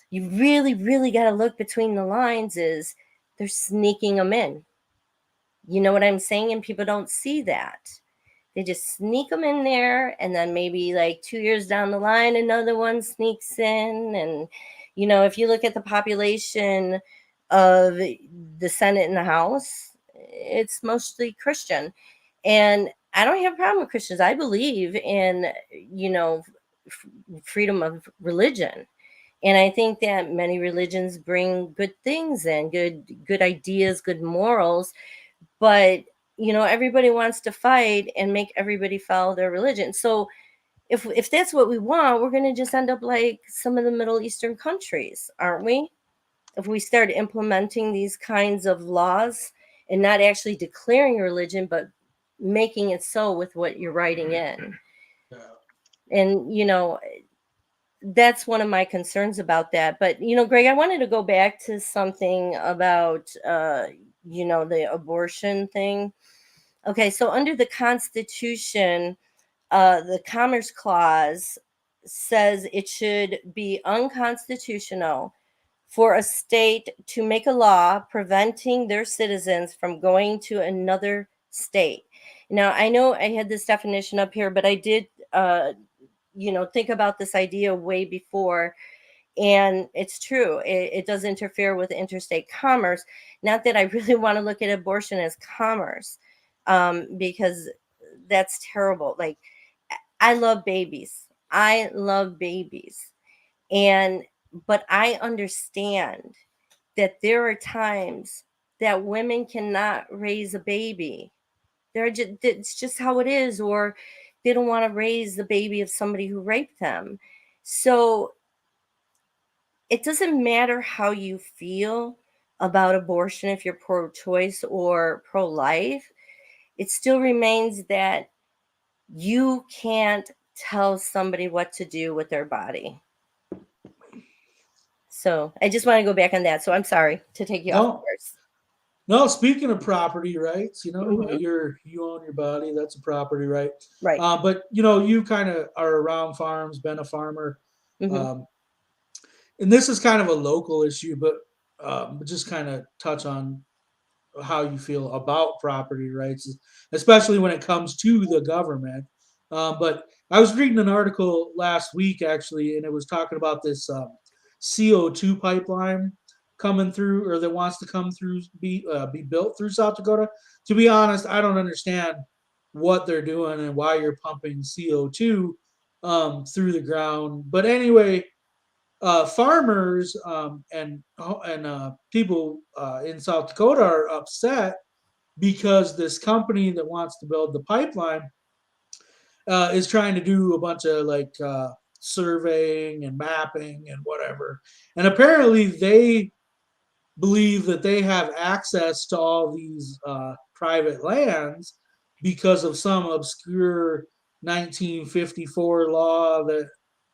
Speaker 2: you really, really got to look between the lines, is they're sneaking them in. You know what I'm saying? And people don't see that. They just sneak them in there, and then maybe like 2 years down the line, another one sneaks in. And, if you look at the population of the Senate and the House, it's mostly Christian. And I don't have a problem with Christians. I believe in, freedom of religion. And I think that many religions bring good things and good ideas, good morals, but everybody wants to fight and make everybody follow their religion. So if that's what we want, we're going to just end up like some of the Middle Eastern countries, aren't we? If we start implementing these kinds of laws and not actually declaring religion, but making it so with what you're writing in.
Speaker 1: Yeah.
Speaker 2: And that's one of my concerns about that. But Greg, I wanted to go back to something about the abortion thing. Okay, so under the Constitution, the Commerce Clause says it should be unconstitutional for a state to make a law preventing their citizens from going to another state. Now, I know I had this definition up here, but I did, think about this idea way before. And it's true, it does interfere with interstate commerce. Not that I really want to look at abortion as commerce, because that's terrible. Like, I love babies. I love babies. And but I understand that there are times that women cannot raise a baby. It's just how it is, or they don't want to raise the baby of somebody who raped them. So it doesn't matter how you feel about abortion, if you're pro choice or pro life, it still remains that you can't tell somebody what to do with their body. So I just want to go back on that. So I'm sorry to take you off
Speaker 1: No,
Speaker 2: course.
Speaker 1: no. Speaking of property rights,
Speaker 2: Hmm.
Speaker 1: you own your body. That's a property right.
Speaker 2: Right.
Speaker 1: But you kind of are around farms, been a farmer,
Speaker 2: Hmm.
Speaker 1: um, and this is kind of a local issue, but just kind of touch on how you feel about property rights, especially when it comes to the government. But I was reading an article last week actually, and it was talking about this CO2 pipeline coming through, or that wants to come through, be built through South Dakota. To be honest, I don't understand what they're doing and why you're pumping CO2 through the ground. But anyway, farmers and people in South Dakota are upset because this company that wants to build the pipeline is trying to do a bunch of like surveying and mapping and whatever. And apparently, they believe that they have access to all these private lands because of some obscure 1954 law that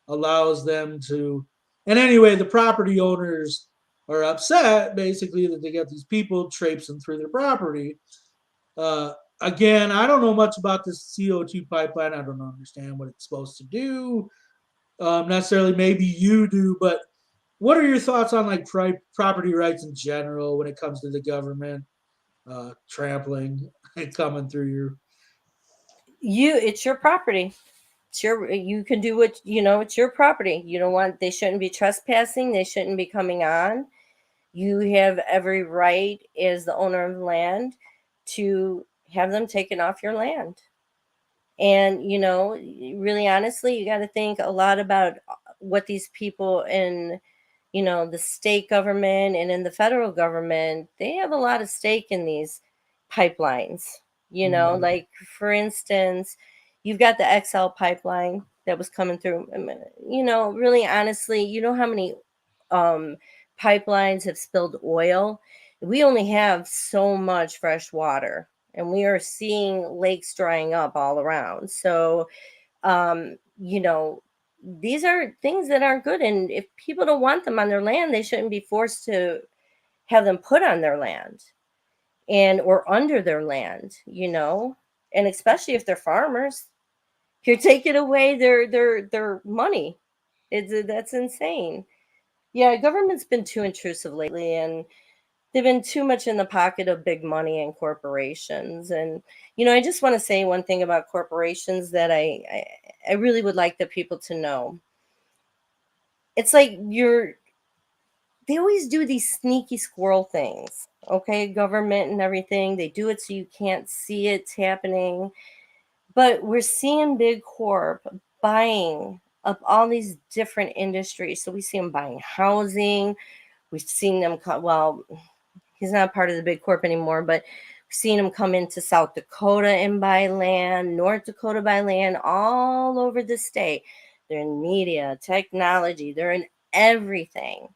Speaker 1: allows them to. And anyway, the property owners are upset basically that they got these people traipsing through their property. Again, I don't know much about this CO2 pipeline. I don't understand what it's supposed to do necessarily. Maybe you do, but what are your thoughts on like property rights in general when it comes to the government trampling and coming through your?
Speaker 2: It's your property. You can do what, it's your property. You don't want, they shouldn't be trespassing. They shouldn't be coming on. You have every right as the owner of the land to have them taken off your land. And, really honestly, you got to think a lot about what these people in, the state government and in the federal government, they have a lot of stake in these pipelines.
Speaker 1: Mhm.
Speaker 2: Like, for instance, you've got the XL pipeline that was coming through. Really honestly, you know how many um, pipelines have spilled oil? We only have so much fresh water, and we are seeing lakes drying up all around. So, these are things that aren't good. And if people don't want them on their land, they shouldn't be forced to have them put on their land and or under their land, and especially if they're farmers. You're taking away their money. That's insane. Yeah, government's been too intrusive lately, and they've been too much in the pocket of big money and corporations. And I just want to say one thing about corporations that I really would like the people to know. It's like they always do these sneaky squirrel things. Okay, government and everything, they do it so you can't see it's happening. But we're seeing big corp buying up all these different industries. So we see them buying housing. We've seen them well, he's not part of the big corp anymore, but we've seen him come into South Dakota and buy land, North Dakota buy land, all over the state. They're in media, technology, they're in everything.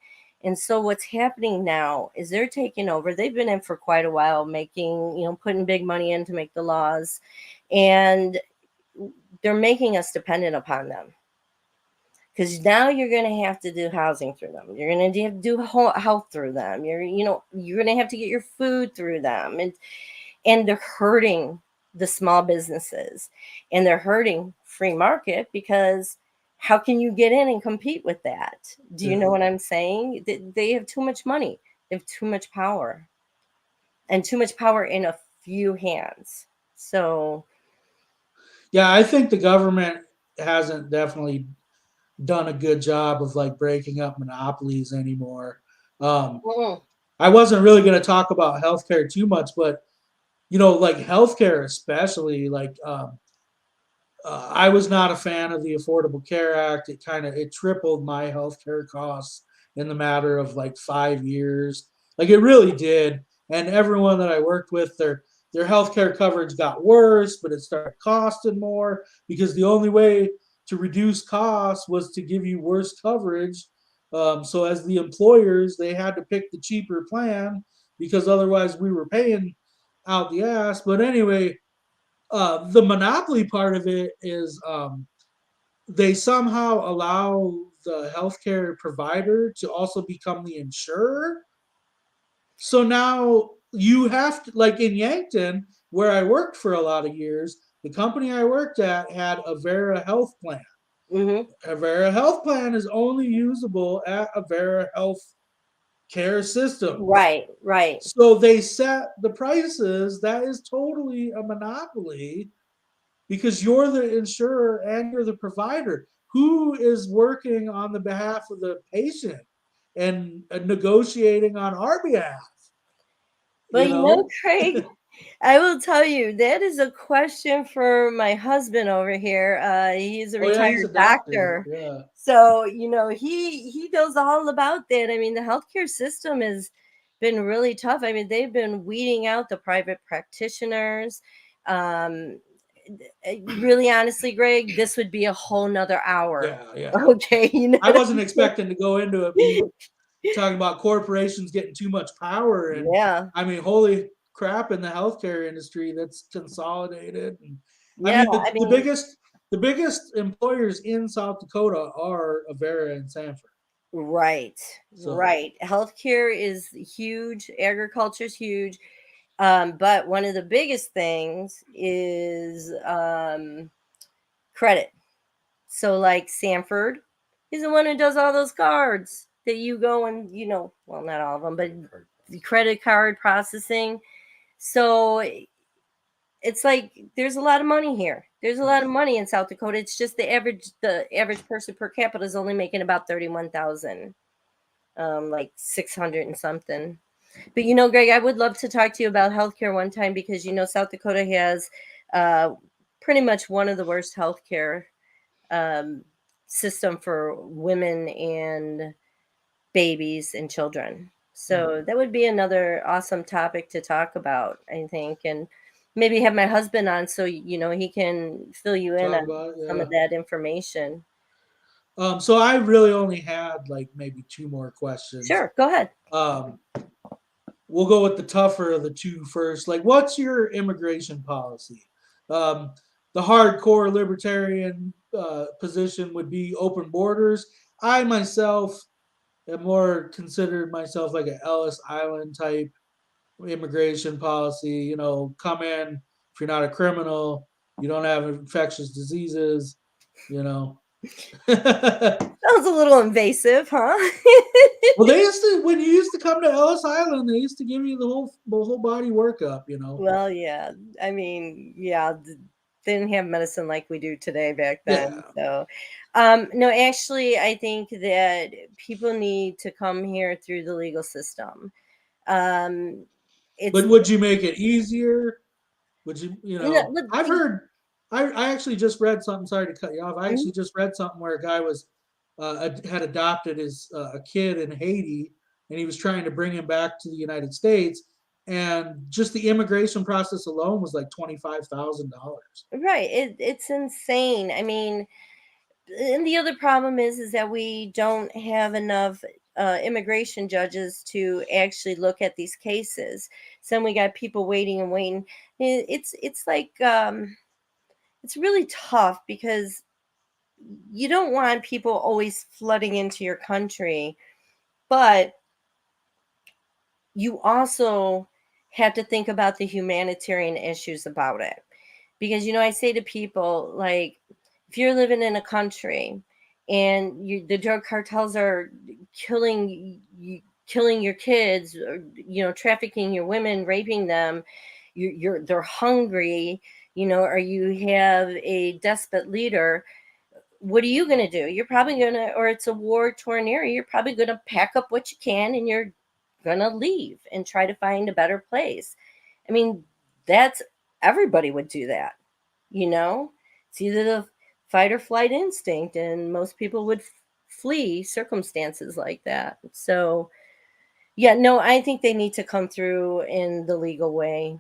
Speaker 2: And so what's happening now is they're taking over. They've been in for quite a while, making, putting big money in to make the laws. And they're making us dependent upon them. because now you're going to have to do housing through them. You're going to have to do health through them. You're going to have to get your food through them, and they're hurting the small businesses, and they're hurting free market, because how can you get in and compete with that? Do you know
Speaker 1: Yeah.
Speaker 2: what I'm saying? They have too much money. They have too much power, and too much power in a few hands. So,
Speaker 1: Yeah, I think the government hasn't definitely done a good job of like breaking up monopolies anymore. Um,
Speaker 2: mm,
Speaker 1: I wasn't really going to talk about healthcare too much, but like healthcare, especially I was not a fan of the Affordable Care Act. It tripled my healthcare costs in the matter of like 5 years. Like it really did. And everyone that I worked with, their healthcare coverage got worse, but it started costing more because the only way to reduce costs was to give you worse coverage. So as the employers, they had to pick the cheaper plan because otherwise we were paying out the ass. But anyway, the monopoly part of it is they somehow allow the healthcare provider to also become the insurer. So now you have to, like in Yankton, where I worked for a lot of years, the company I worked at had a Vera health plan.
Speaker 2: mm-hmm.
Speaker 1: A Vera health plan is only usable at a Vera health care system.
Speaker 2: Right, right.
Speaker 1: So they set the prices. That is totally a monopoly because you're the insurer and you're the provider. Who is working on the behalf of the patient and negotiating on our behalf?
Speaker 2: But
Speaker 1: You know?
Speaker 2: Craig, I will tell you, that is a question for my husband over here. He's a
Speaker 1: Oh yeah, he's a
Speaker 2: retired
Speaker 1: doctor.
Speaker 2: doctor.
Speaker 1: Yeah.
Speaker 2: So, he knows all about that. I mean, the healthcare system has been really tough. I mean, they've been weeding out the private practitioners. Um, really honestly, Greg, this would be a whole nother hour.
Speaker 1: Yeah, yeah.
Speaker 2: Okay, you know
Speaker 1: I
Speaker 2: what
Speaker 1: wasn't
Speaker 2: I'm
Speaker 1: expecting to go into it me talking about corporations getting too much power
Speaker 2: saying?
Speaker 1: and
Speaker 2: Yeah.
Speaker 1: I mean holy crap in the healthcare industry that's consolidated and I
Speaker 2: Yeah,
Speaker 1: mean
Speaker 2: I
Speaker 1: the
Speaker 2: mean,
Speaker 1: biggest employers in South Dakota are Avera and Sanford.
Speaker 2: right,
Speaker 1: So
Speaker 2: right. Healthcare is huge, agriculture is huge. But one of the biggest things is credit. So, like Sanford is the one who does all those cards that you go and, well, not all of them, but the credit card processing. So it's like there's a lot of money here. There's a lot of
Speaker 1: yeah.
Speaker 2: money in South Dakota. It's just the average person per capita is only making about 31,000, like 600 and something. But Greg, I would love to talk to you about healthcare one time, because South Dakota has uh, pretty much one of the worst healthcare um, system for women and babies and children.
Speaker 1: Hmm.
Speaker 2: So that would be another awesome topic to talk about, I think, and maybe have my husband on, so he can fill you in
Speaker 1: Talk
Speaker 2: on
Speaker 1: about it,
Speaker 2: some
Speaker 1: yeah.
Speaker 2: of that information.
Speaker 1: So I really only had like maybe two more questions.
Speaker 2: Sure, go ahead.
Speaker 1: Um, we'll go with the tougher of the two first. Like, what's your immigration policy? Um, the hardcore libertarian position would be open borders. I myself am more considered myself like an Ellis Island type immigration policy. Come in if you're not a criminal, you don't have infectious diseases. You know.
Speaker 2: That was a little invasive, huh?
Speaker 1: Well, they used to when you used to come to Ellis Island, they used to give you the whole body workup.
Speaker 2: Well, yeah. I mean, yeah, they didn't have medicine like we do today back then.
Speaker 1: Yeah.
Speaker 2: So, no, actually, I think that people need to come here through the legal system. Um, it's
Speaker 1: But would you make it easier? Would you,
Speaker 2: no, look,
Speaker 1: I've heard, I actually just read something, sorry to cut you off. I
Speaker 2: mhm,
Speaker 1: actually just read something where a guy had adopted a kid in Haiti and he was trying to bring him back to the United States. And just the immigration process alone was like $25,000.
Speaker 2: right. It's insane. I mean, and the other problem is that we don't have enough immigration judges to actually look at these cases. So then we got people waiting and waiting. It's like it's really tough, because you don't want people always flooding into your country, but you also have to think about the humanitarian issues about it. Because, I say to people, like, if you're living in a country and the drug cartels are killing your kids, or, trafficking your women, raping them, they're hungry, or you have a despot leader, what are you going to do? You're probably going to, or it's a war torn area, you're probably going to pack up what you can and you're going to leave and try to find a better place. I mean, that's everybody would do that, you know? It's either the fight or flight instinct, and most people would flee circumstances like that. So, yeah, no, I think they need to come through in the legal way.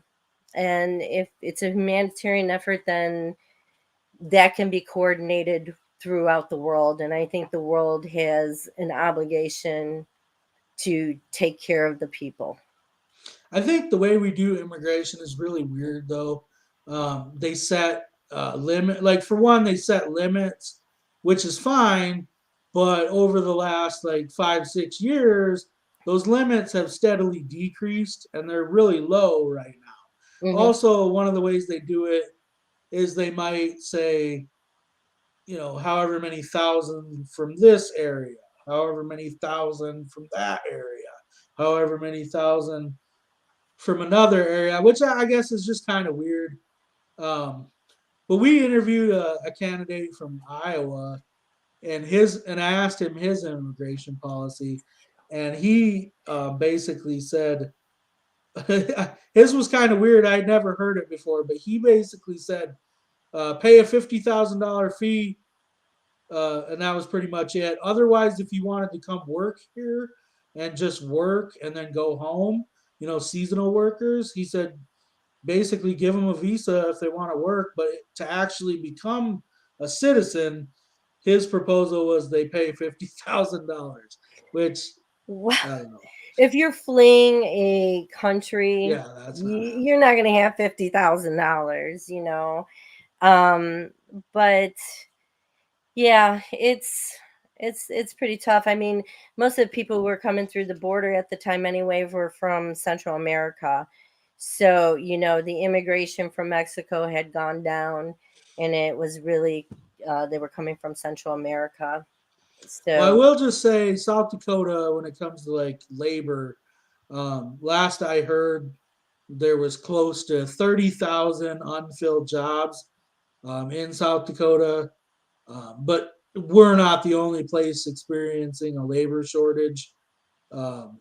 Speaker 2: And if it's a humanitarian effort, then that can be coordinated throughout the world. And I think the world has an obligation to take care of the people.
Speaker 1: I think the way we do immigration is really weird, though. They set limit, like for one, they set limits, which is fine, but over the last like 5 6 years, those limits have steadily decreased, and they're really low right now.
Speaker 2: Hmm.
Speaker 1: Also, one of the ways they do it is they might say, however many thousand from this area, however many thousand from that area, however many thousand from another area, which I guess is just kind of weird. Um, but we interviewed a candidate from Iowa, and I asked him his immigration policy, and he basically said his was kind of weird. I'd never heard it before, but he basically said pay a $50,000 fee, and that was pretty much it. Otherwise, if you wanted to come work here and just work and then go home, seasonal workers, he said basically give them a visa if they want to work, but to actually become a citizen, his proposal was they pay $50,000, which
Speaker 2: Well,
Speaker 1: I don't know.
Speaker 2: if you're fleeing a country,
Speaker 1: Yeah, that's not happening.
Speaker 2: you're not going to have $50,000. Um, but yeah, it's pretty tough. I mean, most of the people who were coming through the border at the time anyway were from Central America. So, the immigration from Mexico had gone down, and it was really they were coming from Central America.
Speaker 1: Well, I
Speaker 2: So,
Speaker 1: will just say South Dakota, when it comes to like labor, last I heard, there was close to 30,000 unfilled jobs in South Dakota. But we're not the only place experiencing a labor shortage. Um,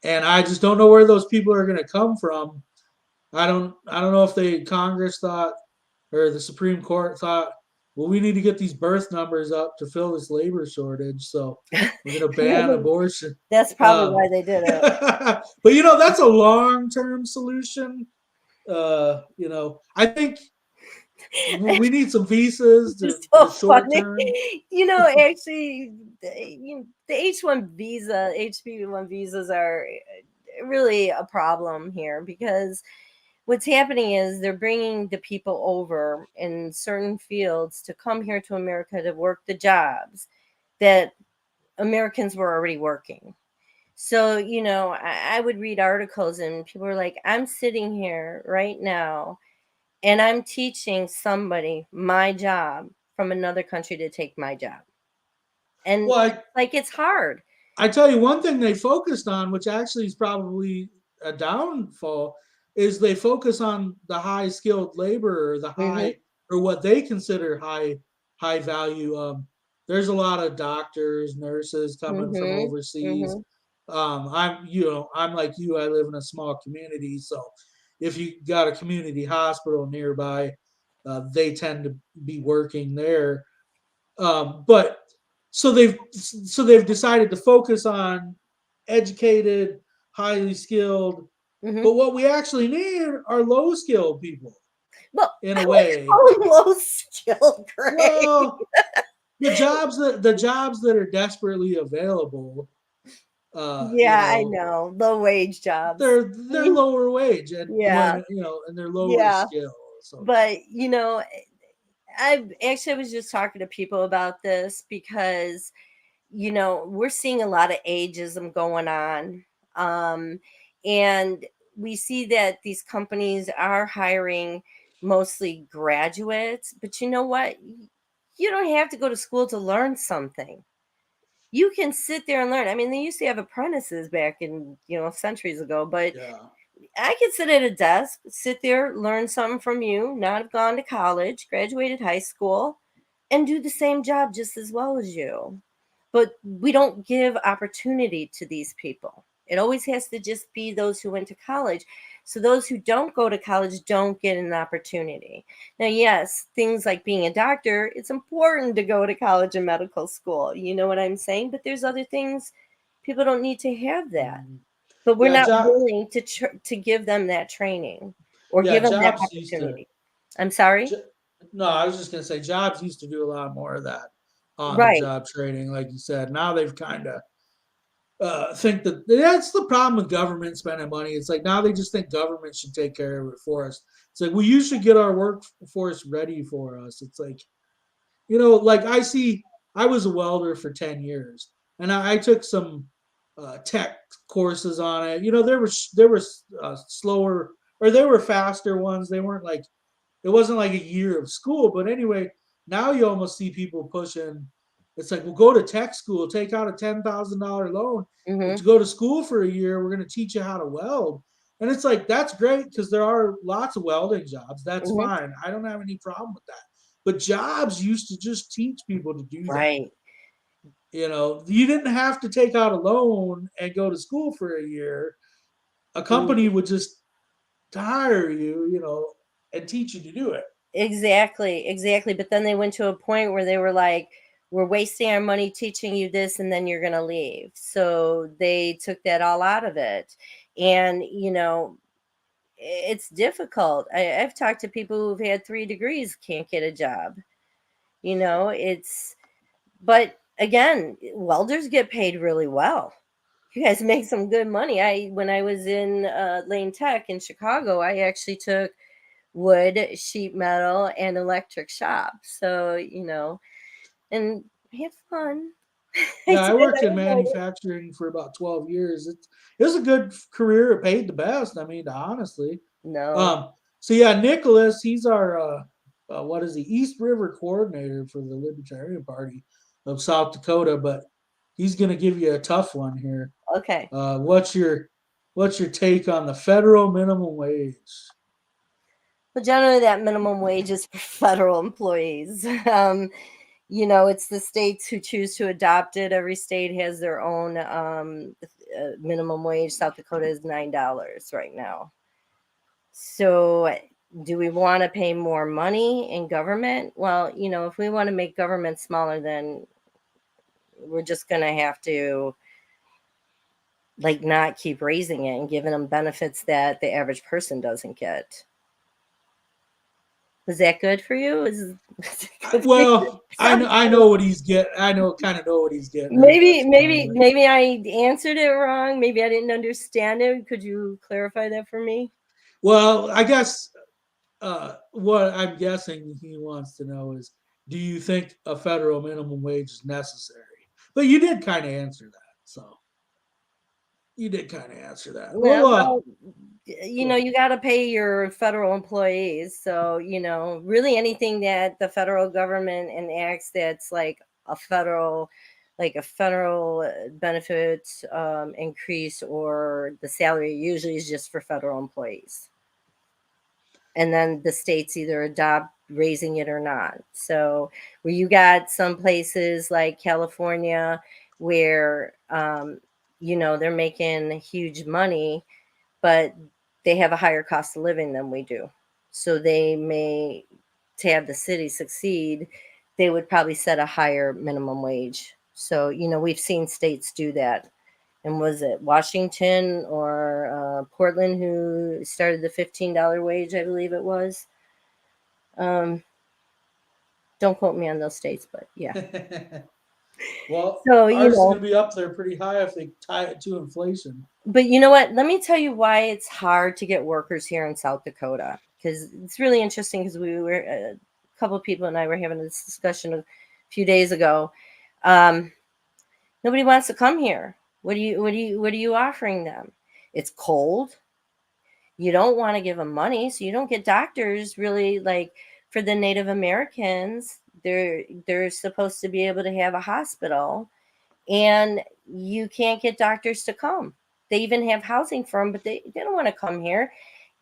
Speaker 1: and I just don't know where those people are going to come from. I don't know if the Congress thought, or the Supreme Court thought, well, we need to get these birth numbers up to fill this labor shortage, so we're going to ban abortion.
Speaker 2: that's probably
Speaker 1: Um,
Speaker 2: why they did it.
Speaker 1: but that's a long-term solution. I think we need some visas to
Speaker 2: It's
Speaker 1: the
Speaker 2: so
Speaker 1: short
Speaker 2: funny.
Speaker 1: term.
Speaker 2: Actually, the H1 visa, HB1 visas are really a problem here, because what's happening is they're bringing the people over in certain fields to come here to America to work the jobs that Americans were already working. So, I would read articles and people were like, I'm sitting here right now and I'm teaching somebody my job from another country to take my job. And
Speaker 1: Well,
Speaker 2: like, it's hard.
Speaker 1: I tell you one thing they focused on, which actually is probably a downfall, is they focus on the high skilled labor, or the
Speaker 2: Mhm.
Speaker 1: high, or what they consider high value. There's a lot of doctors, nurses coming from
Speaker 2: Mhm.
Speaker 1: overseas.
Speaker 2: Mhm.
Speaker 1: I'm like you. I live in a small community, so if you got a community hospital nearby, they tend to be working there. But so they've decided to focus on educated, highly skilled.
Speaker 2: Mhm.
Speaker 1: But what we actually need are low skilled people
Speaker 2: Well,
Speaker 1: in a
Speaker 2: I would
Speaker 1: way.
Speaker 2: call them low skill, Greg.
Speaker 1: Well, the jobs that are desperately available, uh, you
Speaker 2: Yeah, I
Speaker 1: know,
Speaker 2: know. Low wage jobs.
Speaker 1: they're lower wage, and
Speaker 2: Yeah.
Speaker 1: when and they're lower
Speaker 2: Yeah.
Speaker 1: skill. So
Speaker 2: But, I was just talking to people about this because we're seeing a lot of ageism going on. Um, and we see that these companies are hiring mostly graduates, but you know what? You don't have to go to school to learn something. You can sit there and learn. I mean, they used to have apprentices back in, centuries ago, but
Speaker 1: Yeah.
Speaker 2: I could sit at a desk, sit there, learn something from you, not have gone to college, graduated high school, and do the same job just as well as you. But we don't give opportunity to these people. It always has to just be those who went to college. So those who don't go to college don't get an opportunity. Now, yes, things like being a doctor, it's important to go to college and medical school. You know what I'm saying? But there's other things people don't need to have that.
Speaker 1: Mhm.
Speaker 2: But we're
Speaker 1: Yeah,
Speaker 2: not willing to give them that training or give them that
Speaker 1: jobs used to.
Speaker 2: opportunity. I'm sorry?
Speaker 1: Jo- no, I was just gonna say jobs used to do a lot more of that on the
Speaker 2: Right.
Speaker 1: job training, like you said. Now they've kind of think that that's the problem with government spending money. It's like now they just think government should take care of it for us. It's like, well, you should get our workforce ready for us. It's like, like I was a welder for 10 years and I took some tech courses on it. There were slower or there were faster ones. They weren't like it wasn't like a year of school, but anyway, now you almost see people pushing. It's like, well, go to tech school, take out a $10,000 loan
Speaker 2: Mhm.
Speaker 1: to go to school for a year. We're going to teach you how to weld, and it's like that's great because there are lots of welding jobs. That's
Speaker 2: Mhm.
Speaker 1: fine. I don't have any problem with that. But jobs used to just teach people to do that.
Speaker 2: Right.
Speaker 1: You didn't have to take out a loan and go to school for a year. A company
Speaker 2: Mhm.
Speaker 1: would just hire you, and teach you to do it.
Speaker 2: Exactly, exactly. But then they went to a point where they were like, we're wasting our money teaching you this and then you're going to leave. So they took that all out of it. And, it's difficult. I've talked to people who've had 3 degrees, can't get a job. It's, but again, welders get paid really well. You guys make some good money. When I was in Lane Tech in Chicago, I actually took wood, sheet metal, and electric shop. So, and I had fun. I
Speaker 1: Yeah,
Speaker 2: did.
Speaker 1: I worked
Speaker 2: I
Speaker 1: in
Speaker 2: enjoyed it.
Speaker 1: manufacturing for about 12 years. It was a good career. It paid the best. I mean, honestly.
Speaker 2: No.
Speaker 1: Um, so yeah, Nicholas, he's our what is he? East River coordinator for the Libertarian Party of South Dakota. But he's going to give you a tough one here.
Speaker 2: Okay.
Speaker 1: What's your take on the federal minimum wage?
Speaker 2: Well, generally, that minimum wage is for federal employees. It's the states who choose to adopt it. Every state has their own minimum wage. South Dakota is $9 right now. So, do we want to pay more money in government? Well, if we want to make government smaller, then we're just going to have to like not keep raising it and giving them benefits that the average person doesn't get. Is that good for you? Is it good for you?
Speaker 1: Well, I know what he's getting. I know kind of know what he's getting at.
Speaker 2: Maybe,
Speaker 1: That's fine,
Speaker 2: maybe,
Speaker 1: but
Speaker 2: maybe I answered it wrong. Maybe I didn't understand it. Could you clarify that for me?
Speaker 1: well, I guess what I'm guessing he wants to know is, do you think a federal minimum wage is necessary? But you did kind of answer that, so you did kind of answer that.
Speaker 2: Yeah,
Speaker 1: Well,
Speaker 2: well,
Speaker 1: go ahead.
Speaker 2: you got to pay your federal employees. So, really anything that the federal government enacts that's like a federal benefit increase or the salary usually is just for federal employees. And then the states either adopt raising it or not. So, where you got some places like California where, they're making huge money but they have a higher cost of living than we do. So they may, to have the city succeed, they would probably set a higher minimum wage. So, we've seen states do that. And was it Washington or Portland who started the $15 wage, I believe it was? Um, don't quote me on those states, but yeah.
Speaker 1: Well,
Speaker 2: So,
Speaker 1: ours is going to be up there pretty high if they tie it to inflation.
Speaker 2: but you know what? Let me tell you why it's hard to get workers here in South Dakota because it's really interesting because we were a couple of people and I were having this discussion a few days ago. Um, Nobody wants to come here. What are you offering them? It's cold. You don't want to give them money, so you don't get doctors really. Like for the Native Americans, they're supposed to be able to have a hospital, and you can't get doctors to come. They even have housing for them, but they don't want to come here.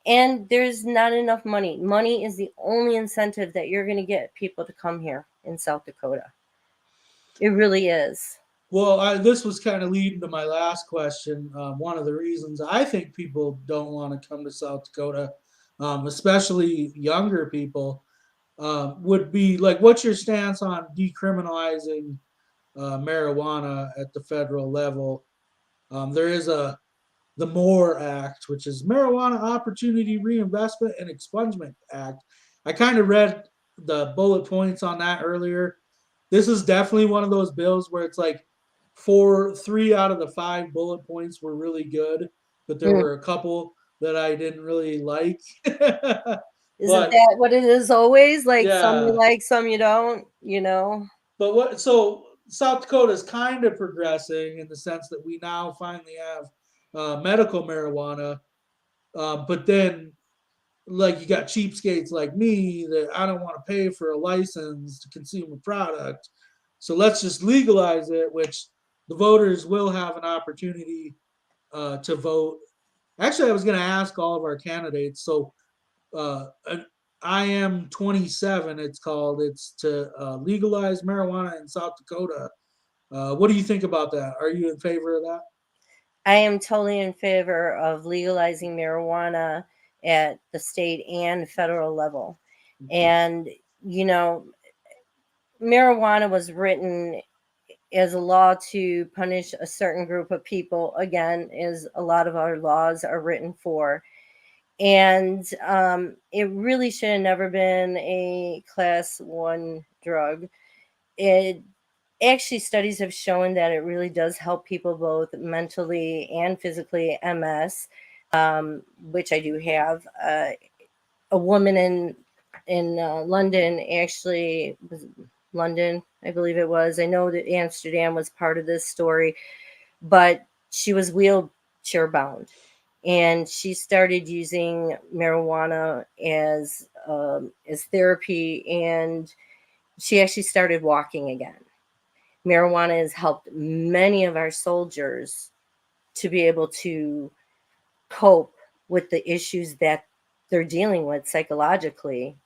Speaker 2: And there's not enough money. Money is the only incentive that you're going to get people to come here in South Dakota. It really is.
Speaker 1: Well, this was kind of leading to my last question. One of the reasons I think people don't want to come to South Dakota, especially younger people, would be like, what's your stance on decriminalizing marijuana at the federal level? There is the MORE Act, which is Marijuana Opportunity Reinvestment and Expungement Act. I kind of read the bullet points on that earlier. This is definitely one of those bills where it's like three out of the five bullet points were really good, but there
Speaker 2: Mm.
Speaker 1: were a couple that I didn't really like.
Speaker 2: Isn't
Speaker 1: But
Speaker 2: that what it is always? Like some you
Speaker 1: yeah,
Speaker 2: like, some you don't, you know?
Speaker 1: but what so South Dakota is kind of progressing in the sense that we now finally have medical marijuana, but then like you got cheapskates like me that I don't want to pay for a license to consume a product. So let's just legalize it, which the voters will have an opportunity to vote. Actually, I was going to ask all of our candidates. So I am 27. It's called. It's to legalize marijuana in South Dakota. What do you think about that? Are you in favor of that?
Speaker 2: I am totally in favor of legalizing marijuana at the state and federal level. And, you know, marijuana was written as a law to punish a certain group of people, again, as a lot of our laws are written for. And it really should have never been a class one drug. It actually, studies have shown that it really does help people both mentally and physically. MS, which I do have. A woman in London, actually was London, I believe it was. I know that Amsterdam was part of this story, but she was wheelchair bound, and she started using marijuana as therapy, and she actually started walking again. Marijuana has helped many of our soldiers to be able to cope with the issues that they're dealing with psychologically.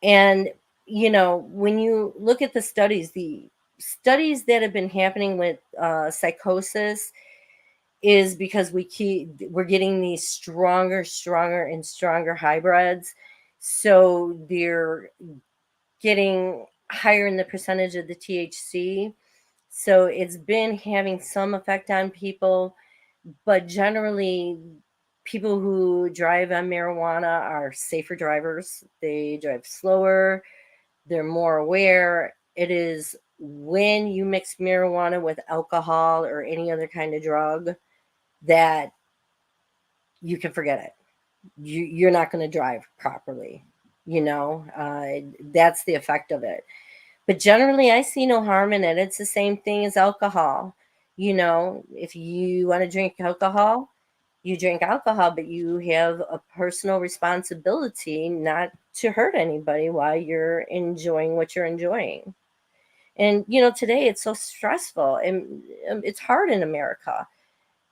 Speaker 2: And, when you look at the studies that have been happening with psychosis is because we're getting these stronger and stronger hybrids. So they're getting higher in the percentage of the THC. So it's been having some effect on people, but generally, people who drive on marijuana are safer drivers. They drive slower, they're more aware. It is when you mix marijuana with alcohol or any other kind of drug that you can forget it. You're not going to drive properly. That's the effect of it. But generally, I see no harm in it. It's the same thing as alcohol. If you want to drink alcohol, you drink alcohol, but you have a personal responsibility not to hurt anybody while you're enjoying what you're enjoying. And, today it's so stressful and it's hard in America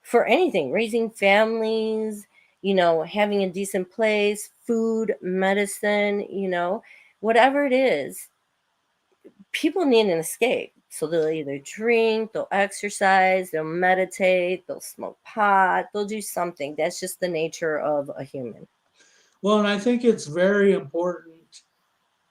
Speaker 2: for anything, raising families, having a decent place, food, medicine, whatever it is, people need an escape. So they'll either drink, they'll exercise, they'll meditate, they'll smoke pot, they'll do something. That's just the nature of a human.
Speaker 1: Well, and I think it's very important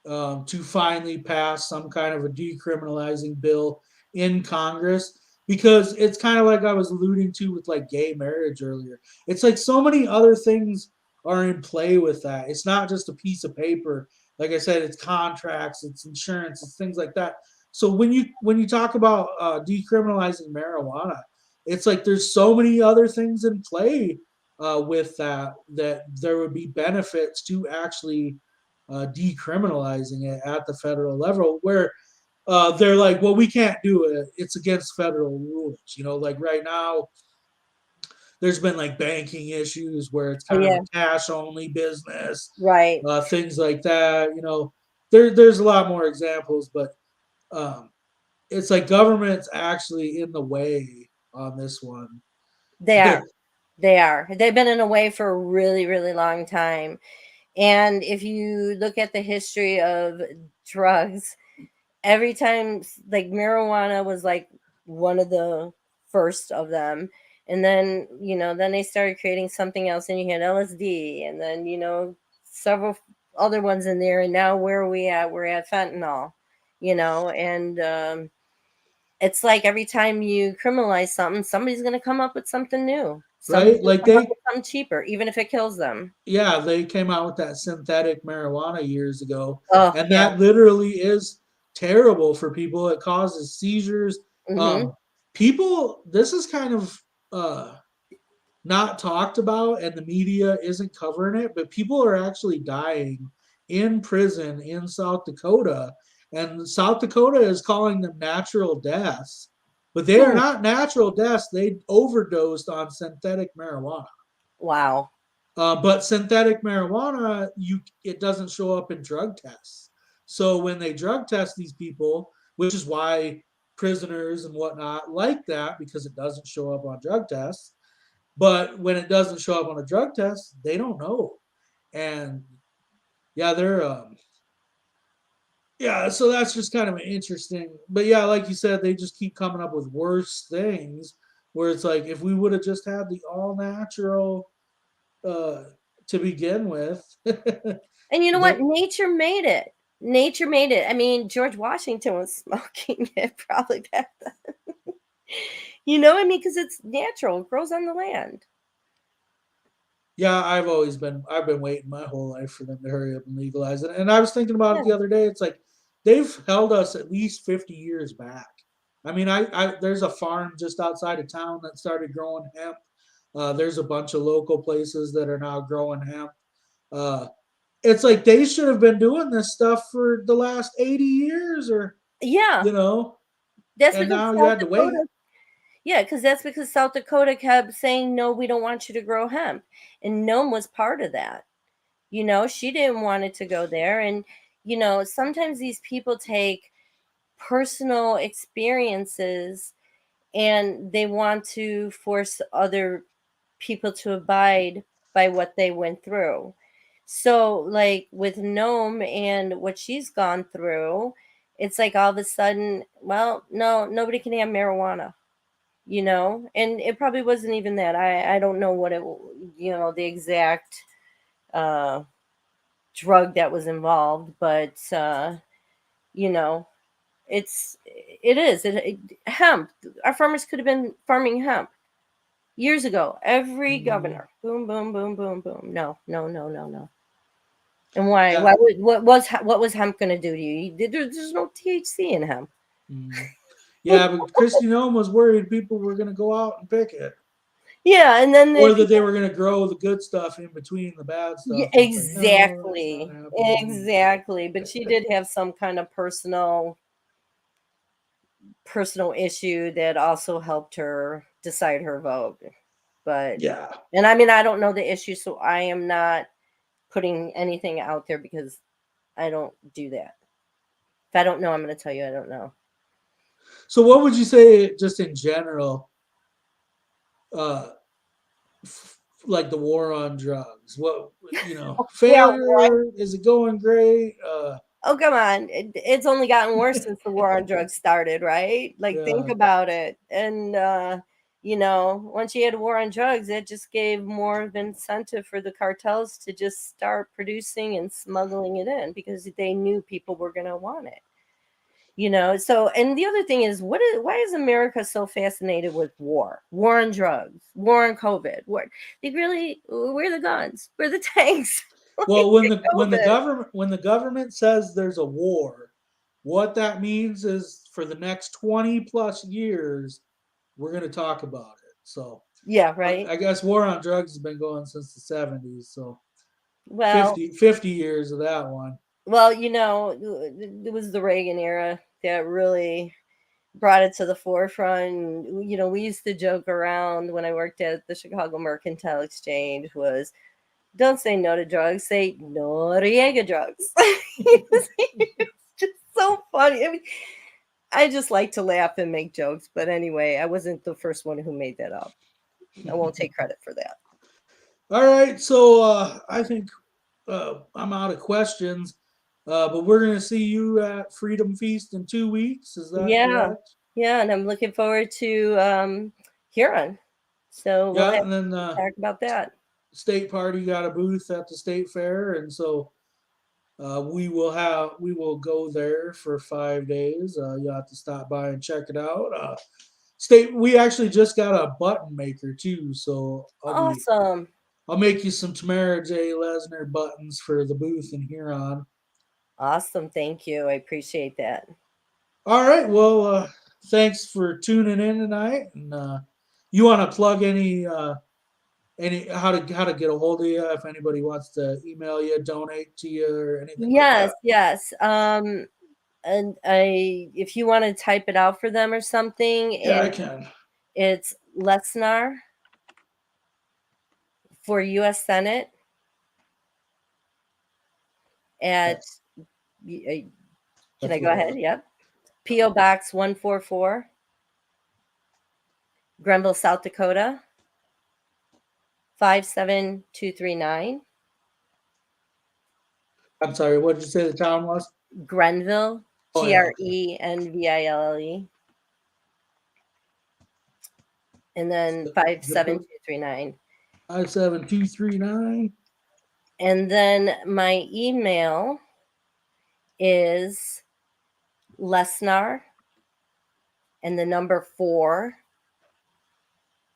Speaker 1: to finally pass some kind of a decriminalizing bill in Congress because it's kind of like I was alluding to with like gay marriage earlier. It's like so many other things are in play with that. It's not just a piece of paper. Like I said, it's contracts, it's insurance, it's things like that. So when you talk about decriminalizing marijuana, it's like there's so many other things in play with that there would be benefits to actually decriminalizing it at the federal level, where they're like, well, we can't do it. It's against federal rules. Like right now, there's been like banking issues where it's
Speaker 2: Oh,
Speaker 1: kind of
Speaker 2: yeah,
Speaker 1: a cash only business,
Speaker 2: right.
Speaker 1: things like that. There's a lot more examples, but um, it's like government's actually in the way on this one.
Speaker 2: They are. They are. They've been in a way for a really, really long time. And if you look at the history of drugs, every time, like marijuana was like one of the first of them. And then, then they started creating something else, and you had LSD, and then, several other ones in there. And now where are we at? We're at fentanyl, and it's like every time you criminalize something, somebody's going to come up with something new. Somebody's
Speaker 1: Right?
Speaker 2: going to
Speaker 1: Like
Speaker 2: come up
Speaker 1: they
Speaker 2: with something cheaper, even if it kills them.
Speaker 1: yeah, they came out with that synthetic marijuana years ago,
Speaker 2: Oh,
Speaker 1: and
Speaker 2: yeah.
Speaker 1: that literally is terrible for people. It causes seizures.
Speaker 2: Hmm.
Speaker 1: Um, People, this is kind of not talked about, and the media isn't covering it, but people are actually dying in prison in South Dakota, and South Dakota is calling them natural deaths, but they are not natural deaths. They overdosed on synthetic marijuana.
Speaker 2: Wow.
Speaker 1: But synthetic marijuana, it doesn't show up in drug tests. So when they drug test these people, which is why prisoners and whatnot like that, because it doesn't show up on drug tests. But when it doesn't show up on a drug test, they don't know. And yeah, yeah. So that's just kind of interesting. But yeah, like you said, they just keep coming up with worse things. Where it's like if we would have just had the all natural uh, to begin with.
Speaker 2: And you know what?
Speaker 1: the
Speaker 2: Nature made it. Nature made it. I mean, George Washington was smoking it probably back then. I mean, because it's natural, it grows on the land.
Speaker 1: Yeah, I've been waiting my whole life for them to hurry up and legalize it. And I was thinking about it
Speaker 2: Yeah.
Speaker 1: the other day. It's like they've held us at least 50 years back. I mean, there's a farm just outside of town that started growing hemp. There's a bunch of local places that are now growing hemp. Uh, it's like they should have been doing this stuff for the last 80 years, or
Speaker 2: Yeah.
Speaker 1: you know,
Speaker 2: That's
Speaker 1: and
Speaker 2: because
Speaker 1: now you
Speaker 2: South
Speaker 1: had to wait.
Speaker 2: Dakota, yeah, because that's because South Dakota kept saying, no, we don't want you to grow hemp. And Nome was part of that. She didn't want it to go there. And, sometimes these people take personal experiences and they want to force other people to abide by what they went through. So, like with Nome and what she's gone through, it's like all of a sudden, well, no, nobody can have marijuana, and it probably wasn't even that. I don't know what the exact uh, drug that was involved, but you know, it is hemp. Our farmers could have been farming hemp years ago. Every
Speaker 1: Mm,
Speaker 2: governor, boom, boom, boom, boom, boom. No, no, no, no, no. And why?
Speaker 1: yeah.
Speaker 2: What was hemp going to do to you? There's no THC in hemp.
Speaker 1: Mm. Yeah, but Christy Nome was worried people were going to go out and pick it,
Speaker 2: Yeah, and then the
Speaker 1: or that they
Speaker 2: people.
Speaker 1: were going to grow the good stuff in between the bad
Speaker 2: Yeah,
Speaker 1: stuff. And it's like, no, that's not
Speaker 2: exactly,
Speaker 1: happening.
Speaker 2: exactly. But she did have some kind of personal issue that also helped her decide her vote. But
Speaker 1: Yeah.
Speaker 2: and I mean, I don't know the issue, so I am not putting anything out there because I don't do that. If I don't know, I'm going to tell you I don't know.
Speaker 1: So, what would you say, just in general, uh, like the war on drugs? What
Speaker 2: Yeah,
Speaker 1: failure? Is it going great?
Speaker 2: oh, come on. It's only gotten worse since the war on drugs started, right? Like, think
Speaker 1: Yeah,
Speaker 2: about it. And, once you had a war on drugs, it just gave more of incentive for the cartels to just start producing and smuggling it in because they knew people were going to want it. So, and the other thing is, why is America so fascinated with war on drugs, war on COVID? They really, where are the guns? Where are the tanks?
Speaker 1: well,
Speaker 2: Like, COVID.
Speaker 1: when the government says there's a war, what that means is for the next 20 plus years, we're going to talk about it. So
Speaker 2: Yeah, right.
Speaker 1: I guess war on drugs has been going since the 70s. So
Speaker 2: Well,
Speaker 1: 50 years of that one.
Speaker 2: well, it was the Reagan era that really brought it to the forefront. We used to joke around when I worked at the Chicago Mercantile Exchange was don't say no to drugs, say Noriega drugs. It's just so funny. I mean, I just like to laugh and make jokes, but anyway, I wasn't the first one who made that up. I won't take credit for that.
Speaker 1: All right, so I think I'm out of questions, but we're going to see you at Freedom Feast in 2 weeks. Is that
Speaker 2: Yeah,
Speaker 1: correct?
Speaker 2: yeah, and I'm looking forward to Huron. So we'll
Speaker 1: Yeah,
Speaker 2: have
Speaker 1: and then
Speaker 2: to talk about that.
Speaker 1: State Party got a booth at the state fair, and so we will go there for 5 days. You have to stop by and check it out. State we actually just got a button maker too, so
Speaker 2: Awesome.
Speaker 1: I'll make you some Tamara J. Lesnar buttons for the booth in Huron.
Speaker 2: Awesome. Thank you. I appreciate that.
Speaker 1: All right, well, thanks for tuning in tonight, and you want to plug any how to get a hold of you if anybody wants to email you, donate to you, or anything like
Speaker 2: Yes,
Speaker 1: that.
Speaker 2: yes. And if you want to type it out for them or something,
Speaker 1: Yeah, I can.
Speaker 2: it's Lesnar for U.S. Senate at,
Speaker 1: That's
Speaker 2: can
Speaker 1: that's
Speaker 2: I go
Speaker 1: what
Speaker 2: ahead? Yep. P.O. Box 144, Grenville, South Dakota, 57239.
Speaker 1: I'm sorry. What did you say the town was?
Speaker 2: Grenville,
Speaker 1: Oh yeah, okay.
Speaker 2: Grenville, and then
Speaker 1: Zip code
Speaker 2: 57239.
Speaker 1: 57239.
Speaker 2: And then my email is Lesnar and the number 4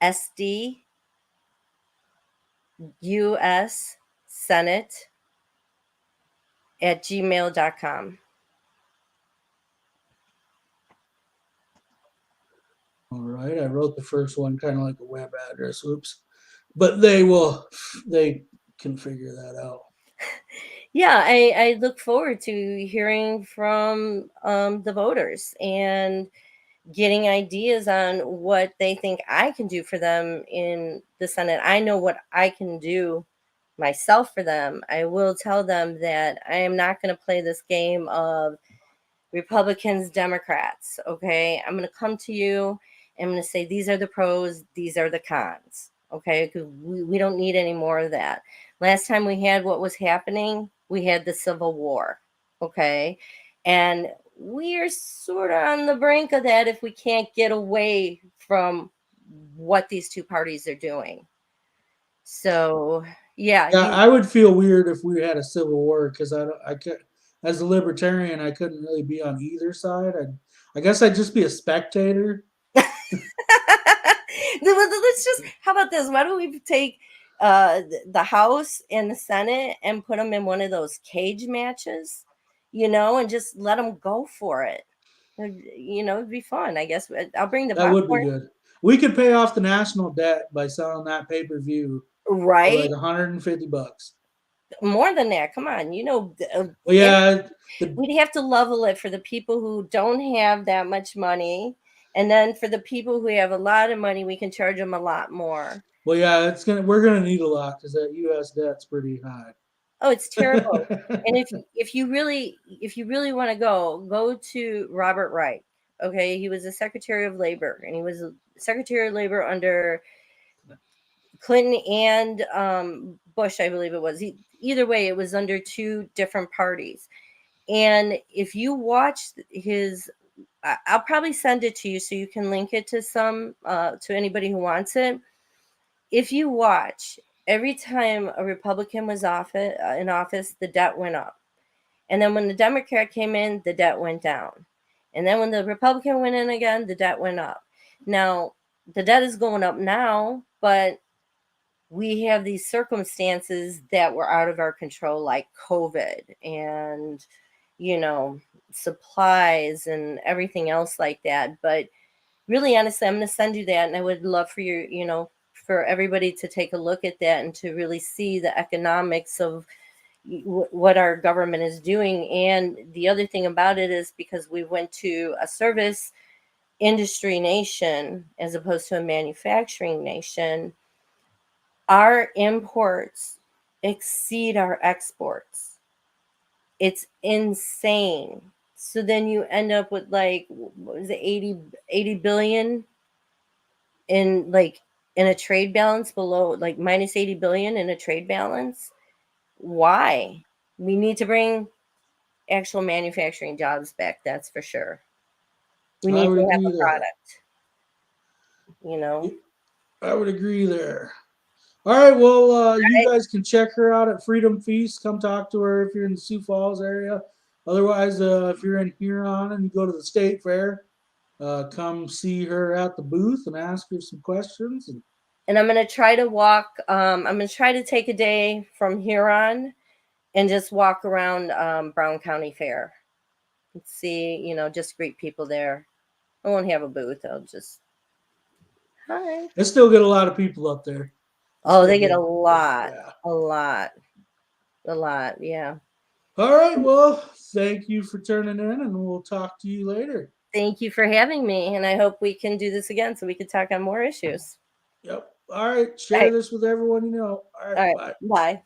Speaker 2: SD US Senate at gmail.com.
Speaker 1: All right, I wrote the first one kind of like a web address. Oops, but they can figure that out.
Speaker 2: Yeah, I look forward to hearing from the voters and getting ideas on what they think I can do for them in the Senate. I know what I can do myself for them. I will tell them that I am not going to play this game of Republicans, Democrats. Okay. I'm going to come to you. I'm going to say, these are the pros, these are the cons. Okay. Because we don't need any more of that. Last time we had what was happening, we had the Civil War. Okay. And we're sort of on the brink of that if we can't get away from what these two parties are doing. So, yeah,
Speaker 1: Yeah, I would feel weird if we had a civil war because I could, as a libertarian, I couldn't really be on either side. I guess I'd just be a spectator.
Speaker 2: Let's just, how about this? Why don't we take the House and the Senate and put them in one of those cage matches, and just let them go for it. It'd be fun. I guess I'll bring the
Speaker 1: That would be
Speaker 2: popcorn.
Speaker 1: good. We could pay off the national debt by selling that pay per view for like
Speaker 2: Right?
Speaker 1: $150.
Speaker 2: More than that. Come on.
Speaker 1: Well,
Speaker 2: And
Speaker 1: yeah, the
Speaker 2: we'd have to level it for the people who don't have that much money. And then for the people who have a lot of money, we can charge them a lot more.
Speaker 1: well, yeah, it's gonna we're gonna need a lot because that U.S. debt's pretty high.
Speaker 2: Oh, it's terrible. And if you really want to go to Robert Reich. Okay, he was a Secretary of Labor, and he was a Secretary of Labor under Clinton and Bush, I believe it was. Either way, it was under two different parties. And if you watch his, I'll probably send it to you so you can link it to anybody who wants it. If you watch, every time a Republican was in office, the debt went up. And then when the Democrat came in, the debt went down. And then when the Republican went in again, the debt went up. Now, the debt is going up now, but we have these circumstances that were out of our control, like COVID and, you know, supplies and everything else like that. But really, honestly, I'm going to send you that. And I would love for everybody to take a look at that and to really see the economics of what our government is doing. And the other thing about it is because we went to a service industry nation as opposed to a manufacturing nation, our imports exceed our exports. It's insane. So then you end up with like, what was it, 80 billion in like in a trade balance, below like minus 80 billion in a trade balance. Why? We need to bring actual manufacturing jobs back, that's for sure. We
Speaker 1: I
Speaker 2: need
Speaker 1: would
Speaker 2: to have
Speaker 1: agree
Speaker 2: a
Speaker 1: there.
Speaker 2: product, you know.
Speaker 1: I would agree there. All right, well, you guys can check her out at Freedom Feast. Come talk to her if you're in the Sioux Falls area. Otherwise, if you're in Huron and you go to the state fair, come see her at the booth and ask her some questions.
Speaker 2: And I'm going to try to walk, I'm going to try to take a day from Huron and just walk around Brown County Fair and see, just greet people there. I won't have a booth. I'll just, hi.
Speaker 1: They still get a lot of people up there. It's
Speaker 2: Oh,
Speaker 1: still
Speaker 2: they get a
Speaker 1: good.
Speaker 2: lot,
Speaker 1: Yeah.
Speaker 2: a lot, a lot. Yeah.
Speaker 1: All right. Well, thank you for turning in, and we'll talk to you later.
Speaker 2: Thank you for having me. And I hope we can do this again so we can talk on more issues.
Speaker 1: Yep. All right.
Speaker 2: All
Speaker 1: Share
Speaker 2: right.
Speaker 1: this with everyone you know. All right.
Speaker 2: All right.
Speaker 1: Bye.
Speaker 2: Bye.